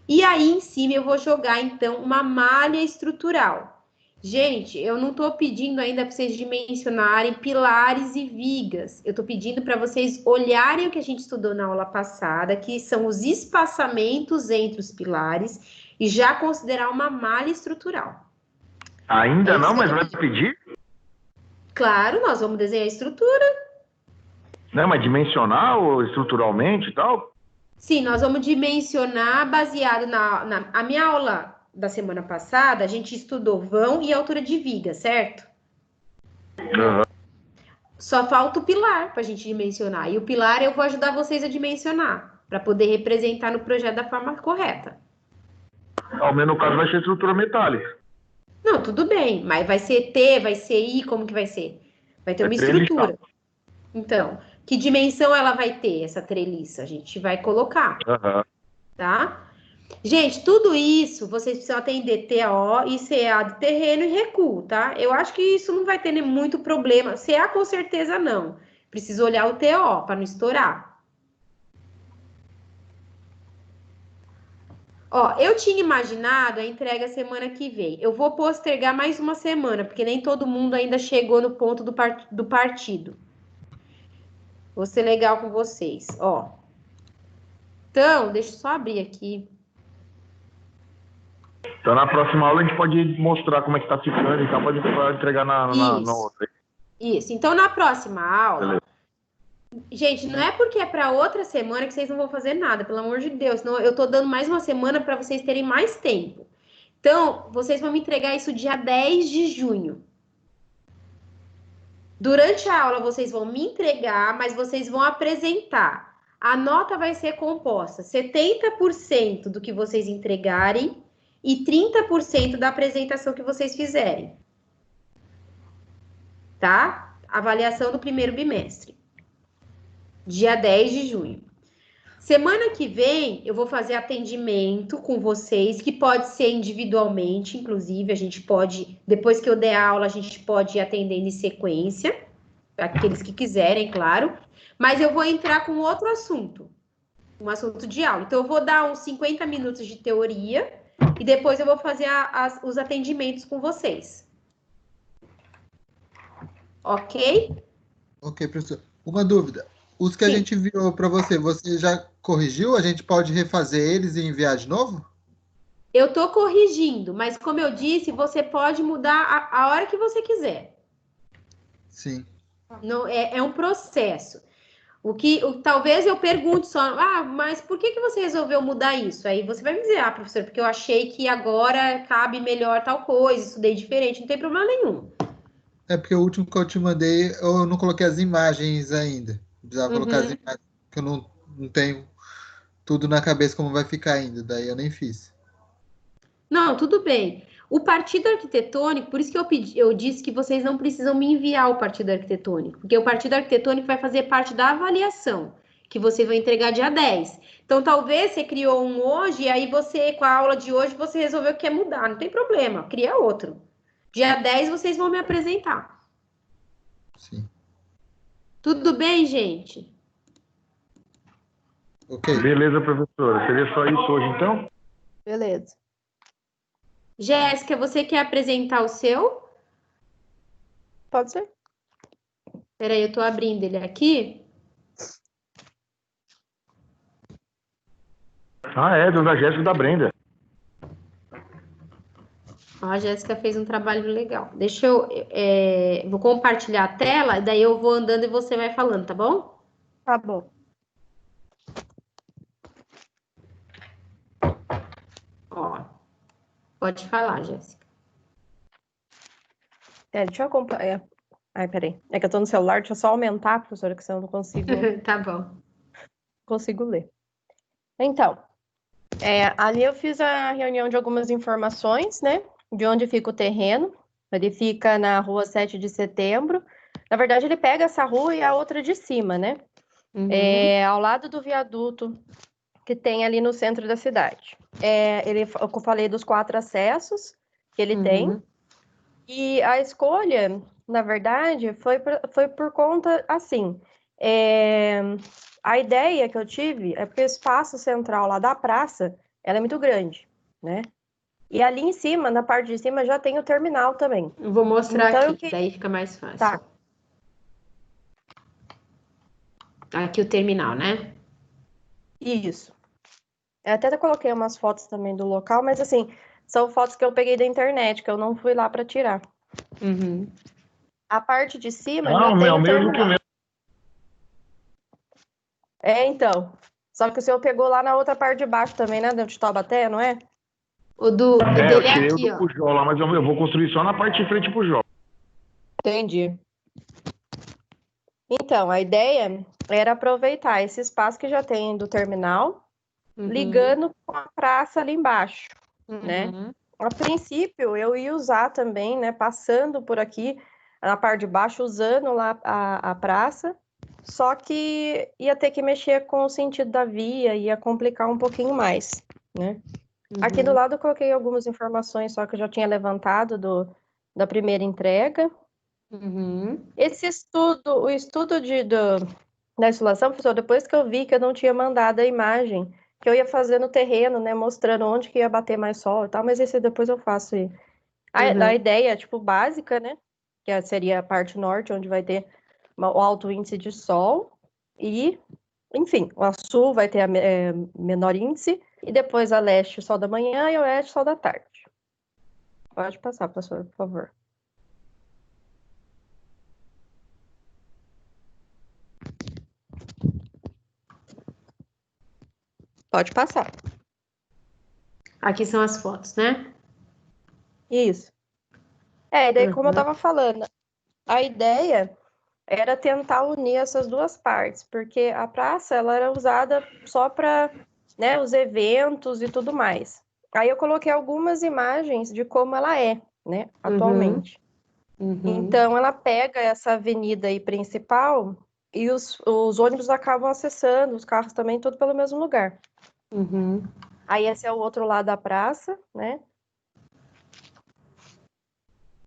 E aí, em cima, eu vou jogar, então, uma malha estrutural. Gente, eu não estou pedindo ainda para vocês dimensionarem pilares e vigas. Eu estou pedindo para vocês olharem o que a gente estudou na aula passada, que são os espaçamentos entre os pilares, e já considerar uma malha estrutural. Ainda não, mas vai pedir? Claro, nós vamos desenhar a estrutura. Não, mas dimensionar ou estruturalmente e tal? Sim, nós vamos dimensionar baseado a minha aula da semana passada, a gente estudou vão e altura de viga, certo? Uhum. Só falta o pilar para a gente dimensionar. E o pilar eu vou ajudar vocês a dimensionar, para poder representar no projeto da forma correta. Ao menos no caso vai ser estrutura metálica. Não, tudo bem, mas vai ser T, vai ser I, como que vai ser? Vai ter uma estrutura. Então, que dimensão ela vai ter, essa treliça? A gente vai colocar, tá? Gente, tudo isso, vocês precisam atender TO, ICA de terreno e recuo, tá? Eu acho que isso não vai ter muito problema. CA, com certeza, não. Precisa olhar o TO, para não estourar. Ó, eu tinha imaginado a entrega semana que vem. Eu vou postergar mais uma semana, porque nem todo mundo ainda chegou no ponto do partido. Vou ser legal com vocês, ó. Então, deixa eu só abrir aqui. Então, na próxima aula, a gente pode mostrar como é que tá ficando e tal, pode entregar na outra. Isso. Então, na próxima aula, Gente, não é porque é para outra semana que vocês não vão fazer nada, pelo amor de Deus. Senão eu tô dando mais uma semana para vocês terem mais tempo. Então, vocês vão me entregar isso dia 10 de junho. Durante a aula, vocês vão me entregar, mas vocês vão apresentar. A nota vai ser composta 70% do que vocês entregarem e 30% da apresentação que vocês fizerem. Tá? Avaliação do primeiro bimestre. Dia 10 de junho. Semana que vem, eu vou fazer atendimento com vocês, que pode ser individualmente, inclusive, a gente pode, depois que eu der aula, a gente pode ir atendendo em sequência, para aqueles que quiserem, claro. Mas eu vou entrar com outro assunto, um assunto de aula. Então, eu vou dar uns 50 minutos de teoria e depois eu vou fazer os atendimentos com vocês. Ok? Ok, professor. Uma dúvida. Os que Sim. a gente enviou para você já corrigiu? A gente pode refazer eles e enviar de novo? Eu estou corrigindo, mas como eu disse, você pode mudar a hora que você quiser. Sim. Não, é um processo. Talvez eu pergunte só, mas por que você resolveu mudar isso? Aí você vai me dizer, professor, porque eu achei que agora cabe melhor tal coisa, estudei diferente, não tem problema nenhum. É porque o último que eu te mandei, eu não coloquei as imagens ainda. Precisava colocar as imagens, porque eu não tenho tudo na cabeça como vai ficar ainda, daí eu nem fiz. Não, tudo bem. O partido arquitetônico, por isso que eu disse que vocês não precisam me enviar o partido arquitetônico, porque o partido arquitetônico vai fazer parte da avaliação, que vocês vão entregar dia 10. Então, talvez você criou um hoje, e aí você, com a aula de hoje, você resolveu que quer mudar. Não tem problema, cria outro. Dia 10 vocês vão me apresentar. Sim. Tudo bem, gente? Ok. Beleza, professora. Seria só isso hoje, então? Beleza. Jéssica, você quer apresentar o seu? Pode ser. Peraí, eu tô abrindo ele aqui. Da Jéssica e da Brenda. A Jéssica fez um trabalho legal. Deixa eu... vou compartilhar a tela, daí eu vou andando e você vai falando, tá bom? Tá bom. Ó, pode falar, Jéssica. Deixa eu acompanhar. Ai, peraí. É que eu tô no celular, deixa eu só aumentar, professora, que senão eu não consigo... Tá bom. Consigo ler. Então, ali eu fiz a reunião de algumas informações, né? De onde fica o terreno. Ele fica na rua 7 de setembro. Na verdade, ele pega essa rua e a outra de cima, né? Ao lado do viaduto que tem ali no centro da cidade. Eu falei dos 4 acessos que ele tem. E a escolha, na verdade, foi por conta, assim... A ideia que eu tive é porque o espaço central lá da praça, ela é muito grande, né? E ali em cima, na parte de cima, já tem o terminal também. Eu vou mostrar então, aqui, daí fica mais fácil. Tá. Aqui o terminal, né? Isso. Eu até coloquei umas fotos também do local, mas assim, são fotos que eu peguei da internet, que eu não fui lá para tirar. A parte de cima já tem o terminal. Então. Só que o senhor pegou lá na outra parte de baixo também, né? De Taubaté, não é? O dele eu tirei aqui, o do Pujol lá, mas eu vou construir só na parte de frente pro Pujol. Entendi. Então, a ideia era aproveitar esse espaço que já tem do terminal, ligando com a praça ali embaixo, né? A princípio, eu ia usar também, né? Passando por aqui, na parte de baixo, usando lá a praça, só que ia ter que mexer com o sentido da via, ia complicar um pouquinho mais, né? Aqui do lado eu coloquei algumas informações só que eu já tinha levantado da primeira entrega. Esse estudo, o estudo da insolação, professor, depois que eu vi que eu não tinha mandado a imagem, que eu ia fazer no terreno, né, mostrando onde que ia bater mais sol e tal, mas esse depois eu faço aí. A ideia, tipo, básica, né, que seria a parte norte, onde vai ter o alto índice de sol, e, enfim, a sul vai ter menor índice, e depois a leste, sol da manhã, e a oeste, sol da tarde. Pode passar, professor, por favor. Pode passar. Aqui são as fotos, né? Isso. E daí, como eu estava falando, a ideia era tentar unir essas duas partes, porque a praça ela era usada só para, né, os eventos e tudo mais. Aí eu coloquei algumas imagens de como ela é, né, atualmente. Então, ela pega essa avenida aí principal e os ônibus acabam acessando, os carros também, tudo pelo mesmo lugar. Aí esse é o outro lado da praça, né?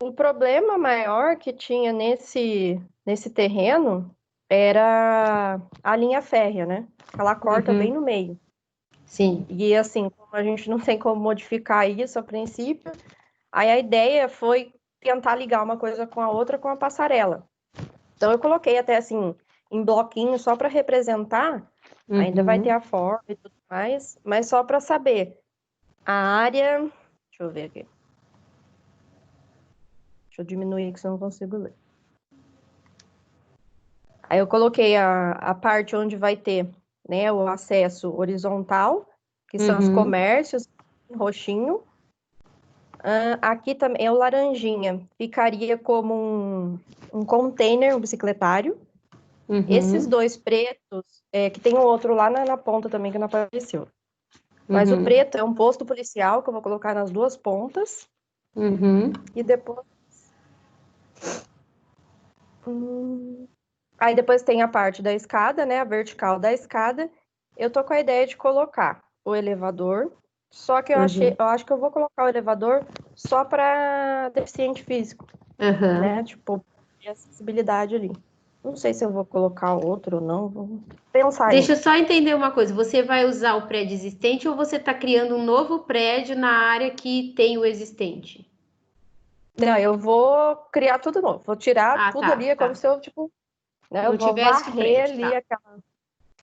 O problema maior que tinha nesse terreno era a linha férrea, né? Ela corta bem no meio. Sim. E assim, como a gente não tem como modificar isso a princípio, aí a ideia foi tentar ligar uma coisa com a outra com a passarela. Então eu coloquei até assim, em bloquinho só para representar, ainda vai ter a forma e tudo mais, mas só para saber. A área, deixa eu ver aqui. Deixa eu diminuir que senão eu não consigo ler. Aí eu coloquei a parte onde vai ter, né, o acesso horizontal, que são os comércios, em roxinho. Aqui também é o laranjinha, ficaria como um container, um bicicletário. Esses dois pretos, que tem um outro lá na ponta também que não apareceu. Mas o preto é um posto policial que eu vou colocar nas duas pontas. E depois... Aí depois tem a parte da escada, né? A vertical da escada. Eu tô com a ideia de colocar o elevador. Só que eu acho que eu vou colocar o elevador só para deficiente físico. Né? Tipo, acessibilidade ali. Não sei se eu vou colocar outro ou não. Vou pensar Deixa eu só entender uma coisa. Você vai usar o prédio existente ou você está criando um novo prédio na área que tem o existente? Não, eu vou criar tudo novo. Vou tirar tudo ali. É como se eu, tipo... Né, eu vou varrer ali aquela...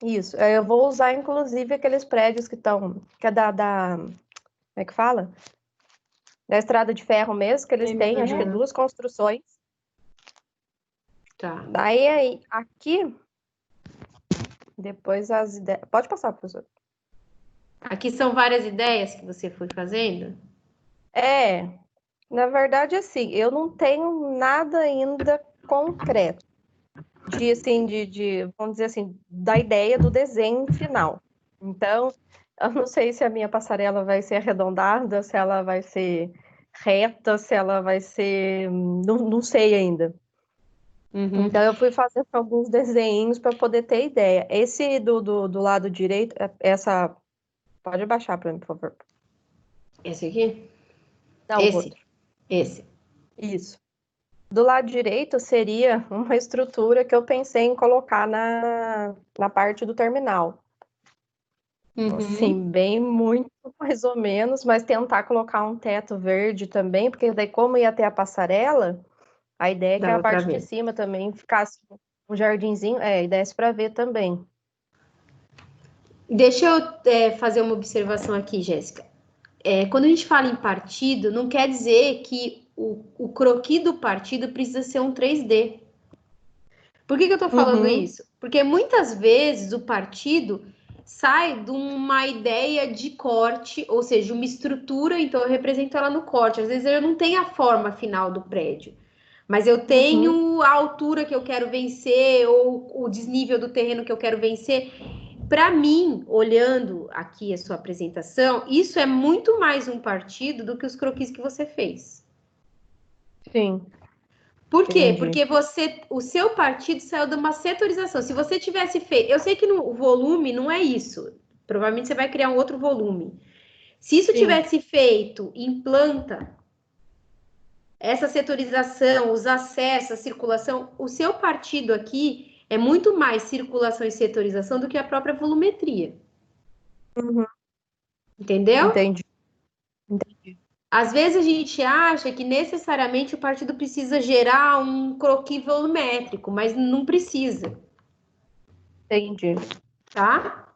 Isso. Eu vou usar, inclusive, aqueles prédios que estão... Que é como é que fala? Da estrada de ferro mesmo, que eles têm, acho que 2 construções. Tá. Daí, aqui... Depois as ideias... Pode passar, professor. Aqui são várias ideias que você foi fazendo? Na verdade, assim, eu não tenho nada ainda concreto. Vamos dizer assim, da ideia do desenho final. Então, eu não sei se a minha passarela vai ser arredondada, se ela vai ser reta, se ela vai ser... Não sei ainda. Então, eu fui fazendo alguns desenhos para poder ter ideia. Esse do lado direito, essa... Pode abaixar para mim, por favor. Esse aqui? Não, esse. Esse. Isso. Do lado direito seria uma estrutura que eu pensei em colocar na parte do terminal. Assim, bem muito mais ou menos, mas tentar colocar um teto verde também, porque daí como ia ter a passarela, a ideia é que a parte de cima também ficasse um jardinzinho, e desse para ver também. Deixa eu fazer uma observação aqui, Jéssica. Quando a gente fala em partido, não quer dizer que o croquis do partido precisa ser um 3D. Por que eu tô falando isso? Porque muitas vezes o partido sai de uma ideia de corte, ou seja, uma estrutura, então eu represento ela no corte. Às vezes eu não tenho a forma final do prédio, mas eu tenho a altura que eu quero vencer, ou o desnível do terreno que eu quero vencer. Para mim, olhando aqui a sua apresentação, isso é muito mais um partido do que os croquis que você fez. Sim. Por quê? Entendi. Porque o seu partido saiu de uma setorização. Se você tivesse feito... Eu sei que no volume não é isso. Provavelmente você vai criar um outro volume. Se isso tivesse feito em planta, essa setorização, os acessos, a circulação, o seu partido aqui é muito mais circulação e setorização do que a própria volumetria. Entendeu? Entendi. Às vezes a gente acha que necessariamente o partido precisa gerar um croquis volumétrico, mas não precisa. Entendi. Tá?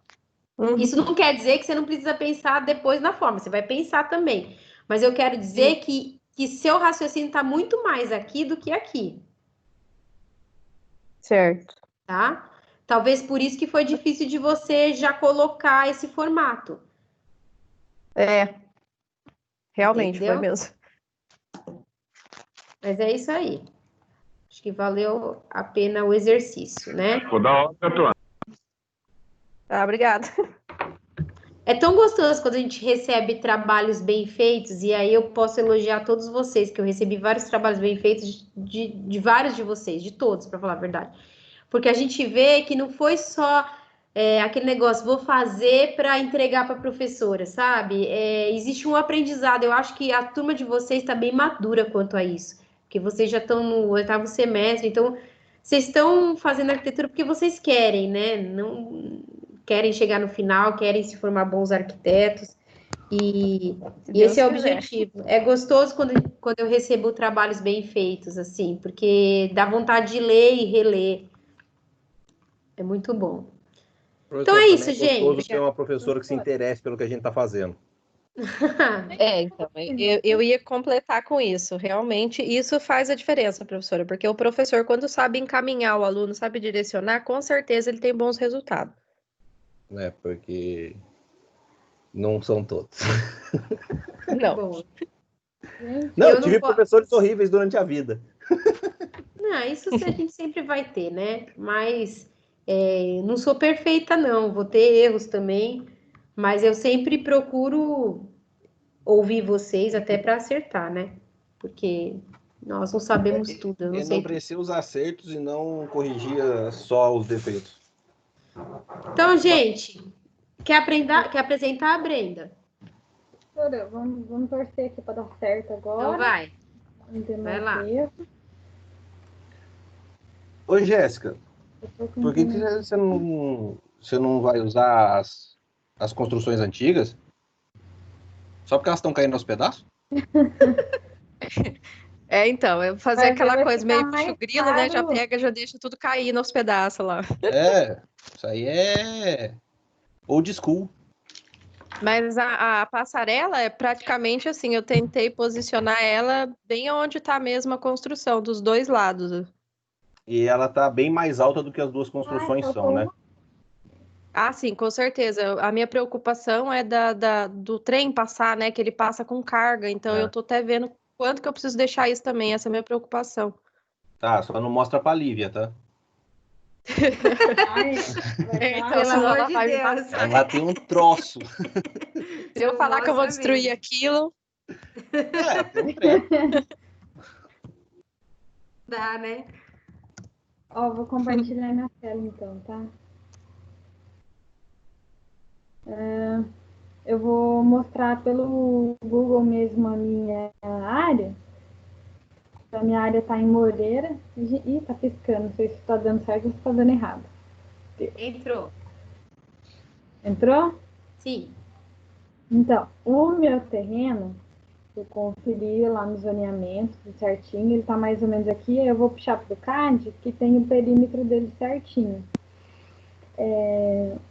Isso não quer dizer que você não precisa pensar depois na forma, você vai pensar também. Mas eu quero dizer que seu raciocínio está muito mais aqui do que aqui. Certo. Tá? Talvez por isso que foi difícil de você já colocar esse formato. Realmente Entendeu? foi mesmo. Mas é isso aí. Acho que valeu a pena o exercício, né? Ficou da hora, Tuane. Obrigada. É tão gostoso quando a gente recebe trabalhos bem feitos, e aí eu posso elogiar todos vocês, que eu recebi vários trabalhos bem feitos de vários de vocês, de todos, para falar a verdade. Porque a gente vê que não foi só aquele negócio, vou fazer para entregar para a professora, sabe? Existe um aprendizado. Eu acho que a turma de vocês está bem madura quanto a isso, porque vocês já estão no 8º semestre, então vocês estão fazendo arquitetura porque vocês querem, né? Não querem chegar no final, querem se formar bons arquitetos. E esse é o objetivo. É gostoso quando eu recebo trabalhos bem feitos, assim, porque dá vontade de ler e reler. É muito bom. Então é isso, É gostoso gente. ter uma professora que se interesse pelo que a gente está fazendo. Então, eu ia completar com isso. Realmente, isso faz a diferença, professora, porque o professor, quando sabe encaminhar o aluno, sabe direcionar, com certeza ele tem bons resultados. Porque não são todos. Não. Não, tive professores horríveis durante a vida. Não, isso a gente sempre vai ter, né? Mas não sou perfeita, não. Vou ter erros também, mas eu sempre procuro ouvir vocês até para acertar, né? Porque nós não sabemos tudo. Eu não sei não precisa os acertos e não corrigia só os defeitos. Então, gente, quer apresentar a Brenda? Vamos torcer aqui para dar certo agora. Então vai. Vai lá. Oi, Jéssica. Por que você não vai usar as construções antigas? Só porque elas estão caindo aos pedaços? Então, eu fazer aquela coisa meio puxo-grilo, né? Já pega, já deixa tudo cair nos pedaços lá. Isso aí é old school. Mas a passarela é praticamente assim, eu tentei posicionar ela bem onde está a mesma construção, dos dois lados. E ela tá bem mais alta do que as duas construções são, né? Ah, sim, com certeza. A minha preocupação é do trem passar, né? Que ele passa com carga. Então, eu tô até vendo quanto que eu preciso deixar isso também. Essa é a minha preocupação. Tá, só não mostra pra Lívia, tá? Pelo amor de Deus. Ela tem um troço. Se eu falar que eu vou destruir aquilo... tem um treco. Dá, né? Vou compartilhar minha tela então, tá? Eu vou mostrar pelo Google mesmo a minha área. A minha área tá em Moreira. Ih, tá piscando. Não sei se tá dando certo ou se tá dando errado. Entrou. Entrou? Sim. Então, o meu terreno, eu conferi lá no zoneamento certinho. Ele tá mais ou menos aqui. Eu vou puxar pro CAD, que tem o perímetro dele certinho.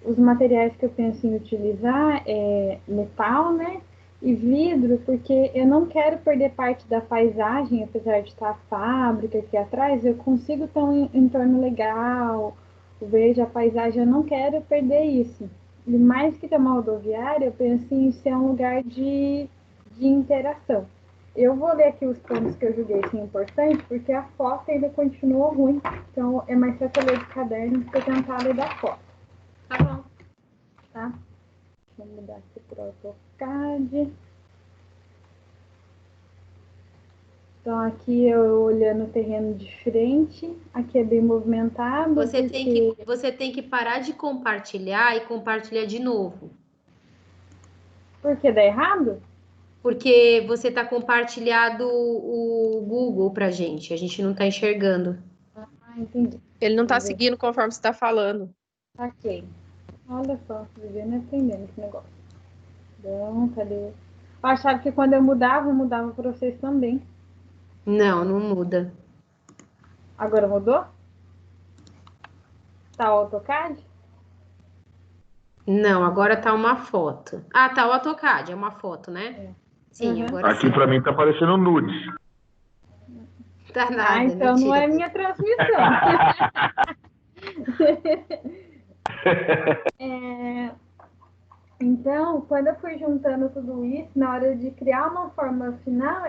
Os materiais que eu penso em utilizar é metal, né? E vidro, porque eu não quero perder parte da paisagem, apesar de estar a fábrica aqui atrás, eu consigo ter um entorno legal, vejo a paisagem, eu não quero perder isso. E mais que ter uma rodoviária, eu penso em ser um lugar de interação. Eu vou ler aqui os pontos que eu julguei que é importante, porque a foto ainda continua ruim, então é mais fácil eu ler de caderno do que eu tentar ler da foto. Tá bom. Tá? Vou mudar aqui para o AutoCAD. Então, aqui eu olhando o terreno de frente. Aqui é bem movimentado. Você tem que parar de compartilhar e compartilhar de novo. Por que dá errado? Porque você está compartilhado o Google pra gente. A gente não está enxergando. Ah, entendi. Ele não está seguindo conforme você está falando. Ok. Olha só, vivendo e aprendendo esse negócio. Então, cadê? Eu achava que quando eu mudava para vocês também. Não muda. Agora mudou? Tá o AutoCAD? Não, agora tá uma foto. Ah, tá o AutoCAD, é uma foto, né? Sim, agora aqui pra mim tá aparecendo nudes. Tá nada, então mentira. não é minha transmissão. Então, quando eu fui juntando tudo isso, na hora de criar uma fórmula final,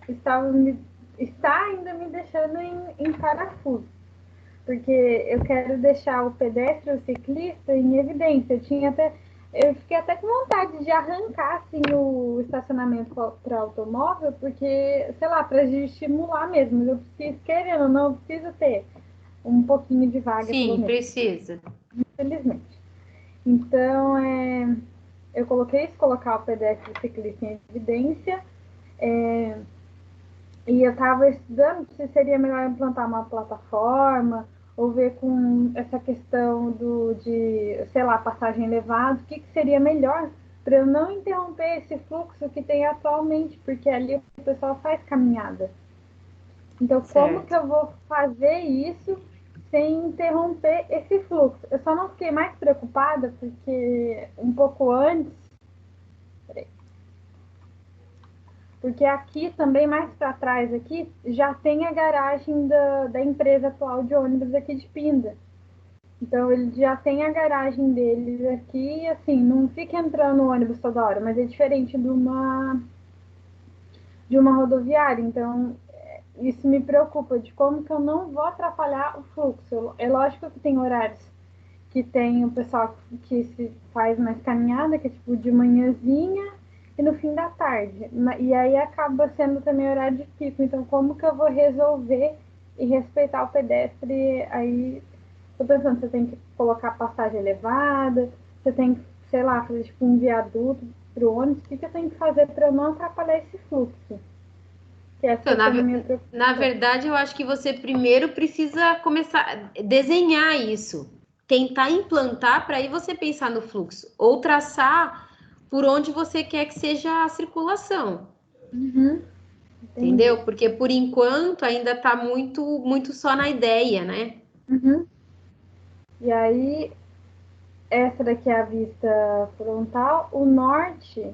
está ainda me deixando em parafuso. Porque eu quero deixar o pedestre e o ciclista em evidência. Eu fiquei até com vontade de arrancar assim, o estacionamento para automóvel, porque, sei lá, para estimular mesmo. Eu preciso, querendo ou não, eu preciso ter um pouquinho de vaga. Sim, precisa. Infelizmente. Então, eu colocar o pedestre e o ciclista em evidência. E eu estava estudando se seria melhor implantar uma plataforma ou ver com essa questão de, sei lá, passagem elevada, o que seria melhor para eu não interromper esse fluxo que tem atualmente, porque ali o pessoal faz caminhada. Então, como que eu vou fazer isso sem interromper esse fluxo? Eu só não fiquei mais preocupada porque um pouco antes... Porque aqui também, mais para trás, aqui, já tem a garagem da empresa atual de ônibus aqui de Pinda. Então, ele já tem a garagem deles aqui, assim, não fica entrando ônibus toda hora, mas é diferente de uma rodoviária. Então, isso me preocupa, de como que eu não vou atrapalhar o fluxo. É lógico que tem horários que tem o pessoal que se faz mais caminhada, que é tipo de manhãzinha, e no fim da tarde. E aí acaba sendo também horário de pico. Então, como que eu vou resolver e respeitar o pedestre? Aí, tô pensando, você tem que colocar passagem elevada, você tem que, sei lá, fazer tipo um viaduto pro ônibus. O que eu tenho que fazer para eu não atrapalhar esse fluxo? Que essa Então, na verdade, eu acho que você primeiro precisa começar a desenhar isso. Tentar implantar para aí você pensar no fluxo. Ou traçar por onde você quer que seja a circulação. Entendeu? Porque por enquanto ainda está muito só na ideia, né? E aí, essa daqui é a vista frontal. O norte,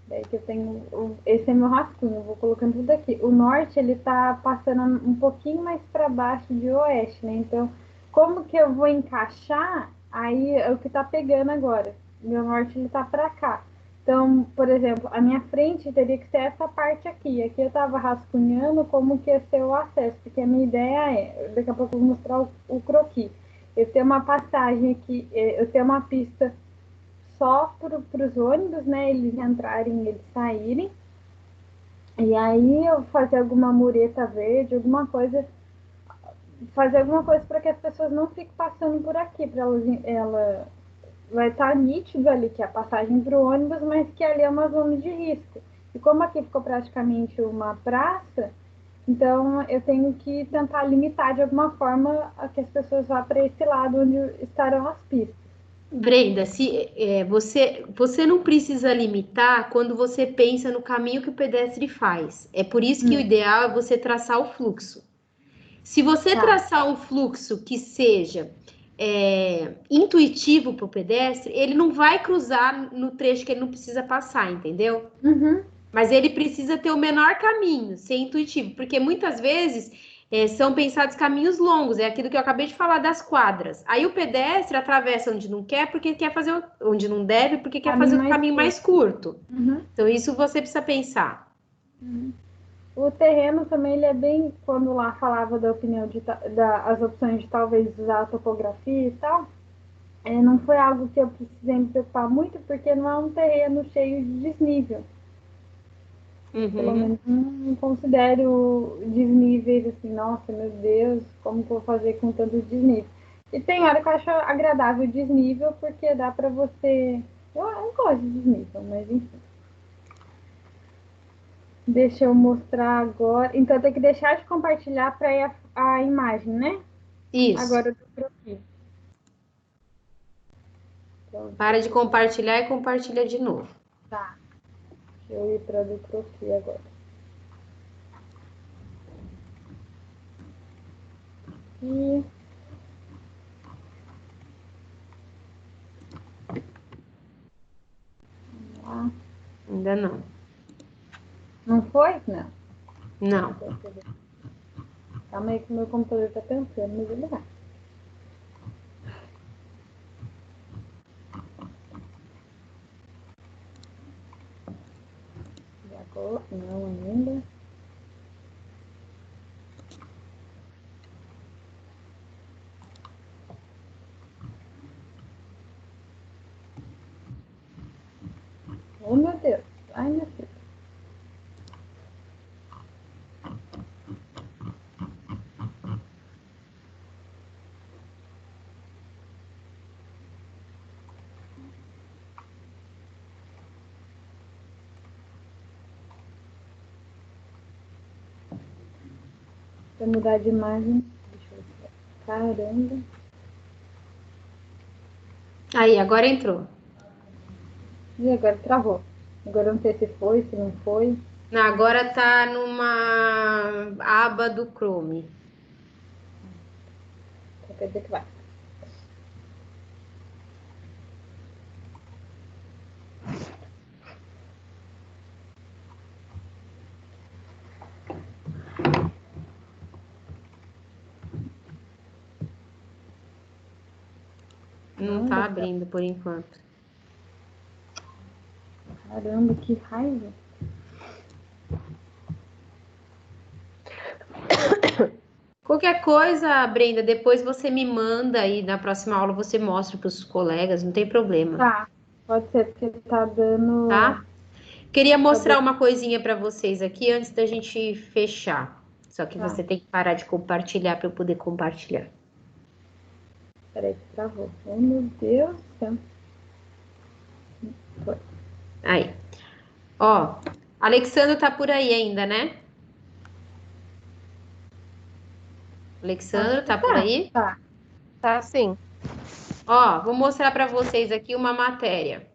daí que eu tenho, esse é meu rascunho, eu vou colocando tudo aqui. O norte, ele tá passando um pouquinho mais para baixo de oeste, né? Então, como que eu vou encaixar? Aí é o que tá pegando agora. Meu norte, ele tá para cá. Então, por exemplo, a minha frente teria que ser essa parte aqui. Aqui eu tava rascunhando como que ia ser o acesso, porque a minha ideia daqui a pouco eu vou mostrar o croquis. Eu tenho uma passagem aqui, eu tenho uma pista só para os ônibus, né? Eles entrarem e eles saírem. E aí eu fazer alguma mureta verde, fazer alguma coisa para que as pessoas não fiquem passando por aqui, para ela vai estar nítido ali que é a passagem para o ônibus, mas que ali é uma zona de risco. E como aqui ficou praticamente uma praça, então eu tenho que tentar limitar de alguma forma a que as pessoas vá para esse lado onde estarão as pistas. Brenda, você não precisa limitar quando você pensa no caminho que o pedestre faz. É por isso que o ideal é você traçar o fluxo. Se você traçar um fluxo que seja intuitivo para o pedestre, ele não vai cruzar no trecho que ele não precisa passar, entendeu? Mas ele precisa ter o menor caminho, ser intuitivo, porque muitas vezes são pensados caminhos longos, é aquilo que eu acabei de falar das quadras. Aí o pedestre atravessa onde não quer, porque quer fazer onde não deve, porque quer fazer o caminho mais curto. Então, isso você precisa pensar. O terreno também, ele é bem, quando lá falava da opinião, as opções de talvez usar a topografia e tal, não foi algo que eu precisei me preocupar muito, porque não é um terreno cheio de desnível. Pelo menos não considero desníveis assim, nossa, meu Deus, como que eu vou fazer com tanto desnível? E tem hora que eu acho agradável o desnível, porque dá pra você... Eu gosto de desnível, mas enfim. Deixa eu mostrar agora. Então, tem que deixar de compartilhar para ir a imagem, né? Isso. Agora eu tô aqui. Para de compartilhar e compartilha de novo. Tá. Deixa eu ir para o croquis agora. E... Ah. Ainda não. Não foi? Não. Não. Calma aí que o meu computador tá pensando, mas ele vai. Não ainda. Oh, meu Deus. Ai, meu Deus. Pra mudar de imagem. Deixa eu ver. Caramba. Aí, agora entrou. E agora travou. Agora eu não sei se foi, se não foi. Não, agora tá numa aba do Chrome. Só quer dizer que vai. Não tá abrindo por enquanto. Caramba, que raiva. Qualquer coisa, Brenda, depois você me manda e na próxima aula você mostra para os colegas, não tem problema. Tá, pode ser porque ele tá dando... Tá? Queria mostrar uma coisinha para vocês aqui antes da gente fechar. Só que você tem que parar de compartilhar para eu poder compartilhar. Peraí que travou. Oh, meu Deus do céu. Foi. Aí. Ó, Alexandre tá por aí ainda, né? Alexandre, tá por aí? Tá. Tá sim. Ó, vou mostrar para vocês aqui uma matéria.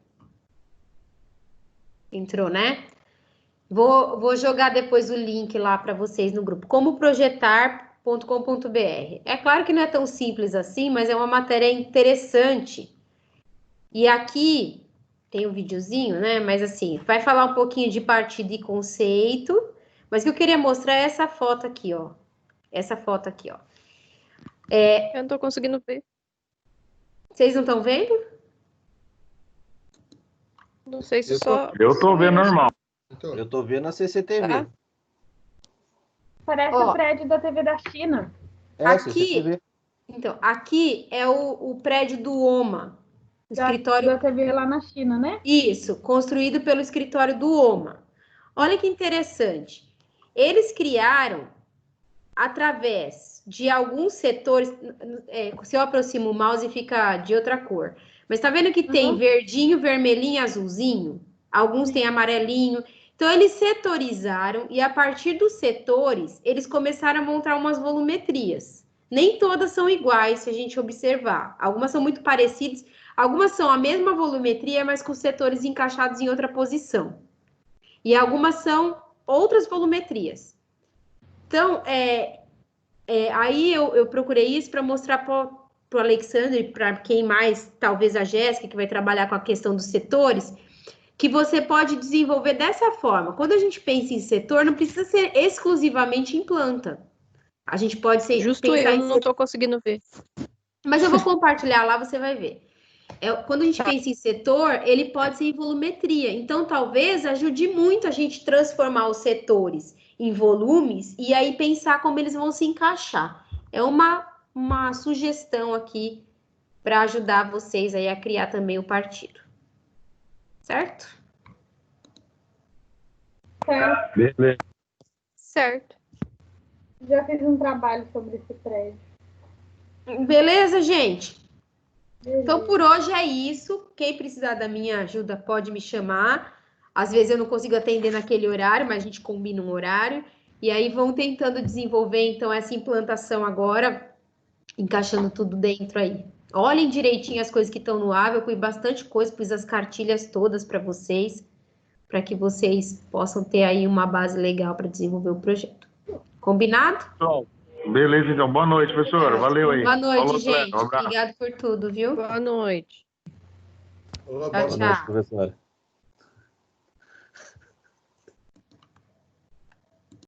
Entrou, né? Vou jogar depois o link lá para vocês no grupo. Como projetar.com.br. É claro que não é tão simples assim, mas é uma matéria interessante. E aqui tem um videozinho, né? Mas assim, vai falar um pouquinho de partida e conceito. Mas o que eu queria mostrar é essa foto aqui, ó. Essa foto aqui, ó. Eu não tô conseguindo ver. Vocês não estão vendo? Não sei se só... Eu tô vendo normal. Eu tô vendo a CCTV. Tá. Parece o prédio da TV da China. Aqui, CCTV. então, aqui é o prédio do OMA. Escritório da TV lá na China, né? Isso, construído pelo escritório do OMA. Olha que interessante. Eles criaram, através de alguns setores, se eu aproximo o mouse fica de outra cor, mas tá vendo que tem verdinho, vermelhinho e azulzinho? Alguns têm amarelinho. Então, eles setorizaram e a partir dos setores, eles começaram a montar umas volumetrias. Nem todas são iguais, se a gente observar. Algumas são muito parecidas, algumas são a mesma volumetria, mas com setores encaixados em outra posição. E algumas são outras volumetrias. Então, aí eu procurei isso para mostrar para o Alexandre, para quem mais, talvez a Jéssica, que vai trabalhar com a questão dos setores, que você pode desenvolver dessa forma. Quando a gente pensa em setor, não precisa ser exclusivamente em planta. A gente pode ser... Justo eu não tô conseguindo ver. Mas eu vou compartilhar lá, você vai ver. Quando a gente pensa em setor, ele pode ser em volumetria. Então, talvez ajude muito a gente transformar os setores em volumes e aí pensar como eles vão se encaixar. É uma sugestão aqui para ajudar vocês aí a criar também o partido. Certo? Certo. Beleza. Certo. Já fiz um trabalho sobre esse prédio. Beleza, gente? Beleza. Então, por hoje é isso. Quem precisar da minha ajuda pode me chamar. Às vezes eu não consigo atender naquele horário, mas a gente combina um horário. E aí vão tentando desenvolver, então, essa implantação agora, encaixando tudo dentro aí. Olhem direitinho as coisas que estão no Ava. Eu pus bastante coisa, pus as cartilhas todas para vocês, para que vocês possam ter aí uma base legal para desenvolver o projeto. Combinado? Beleza, então. Boa noite, professora. Valeu aí. Boa noite, Falou, gente. um abraço. Obrigado por tudo, viu? Boa noite. Boa noite, professora.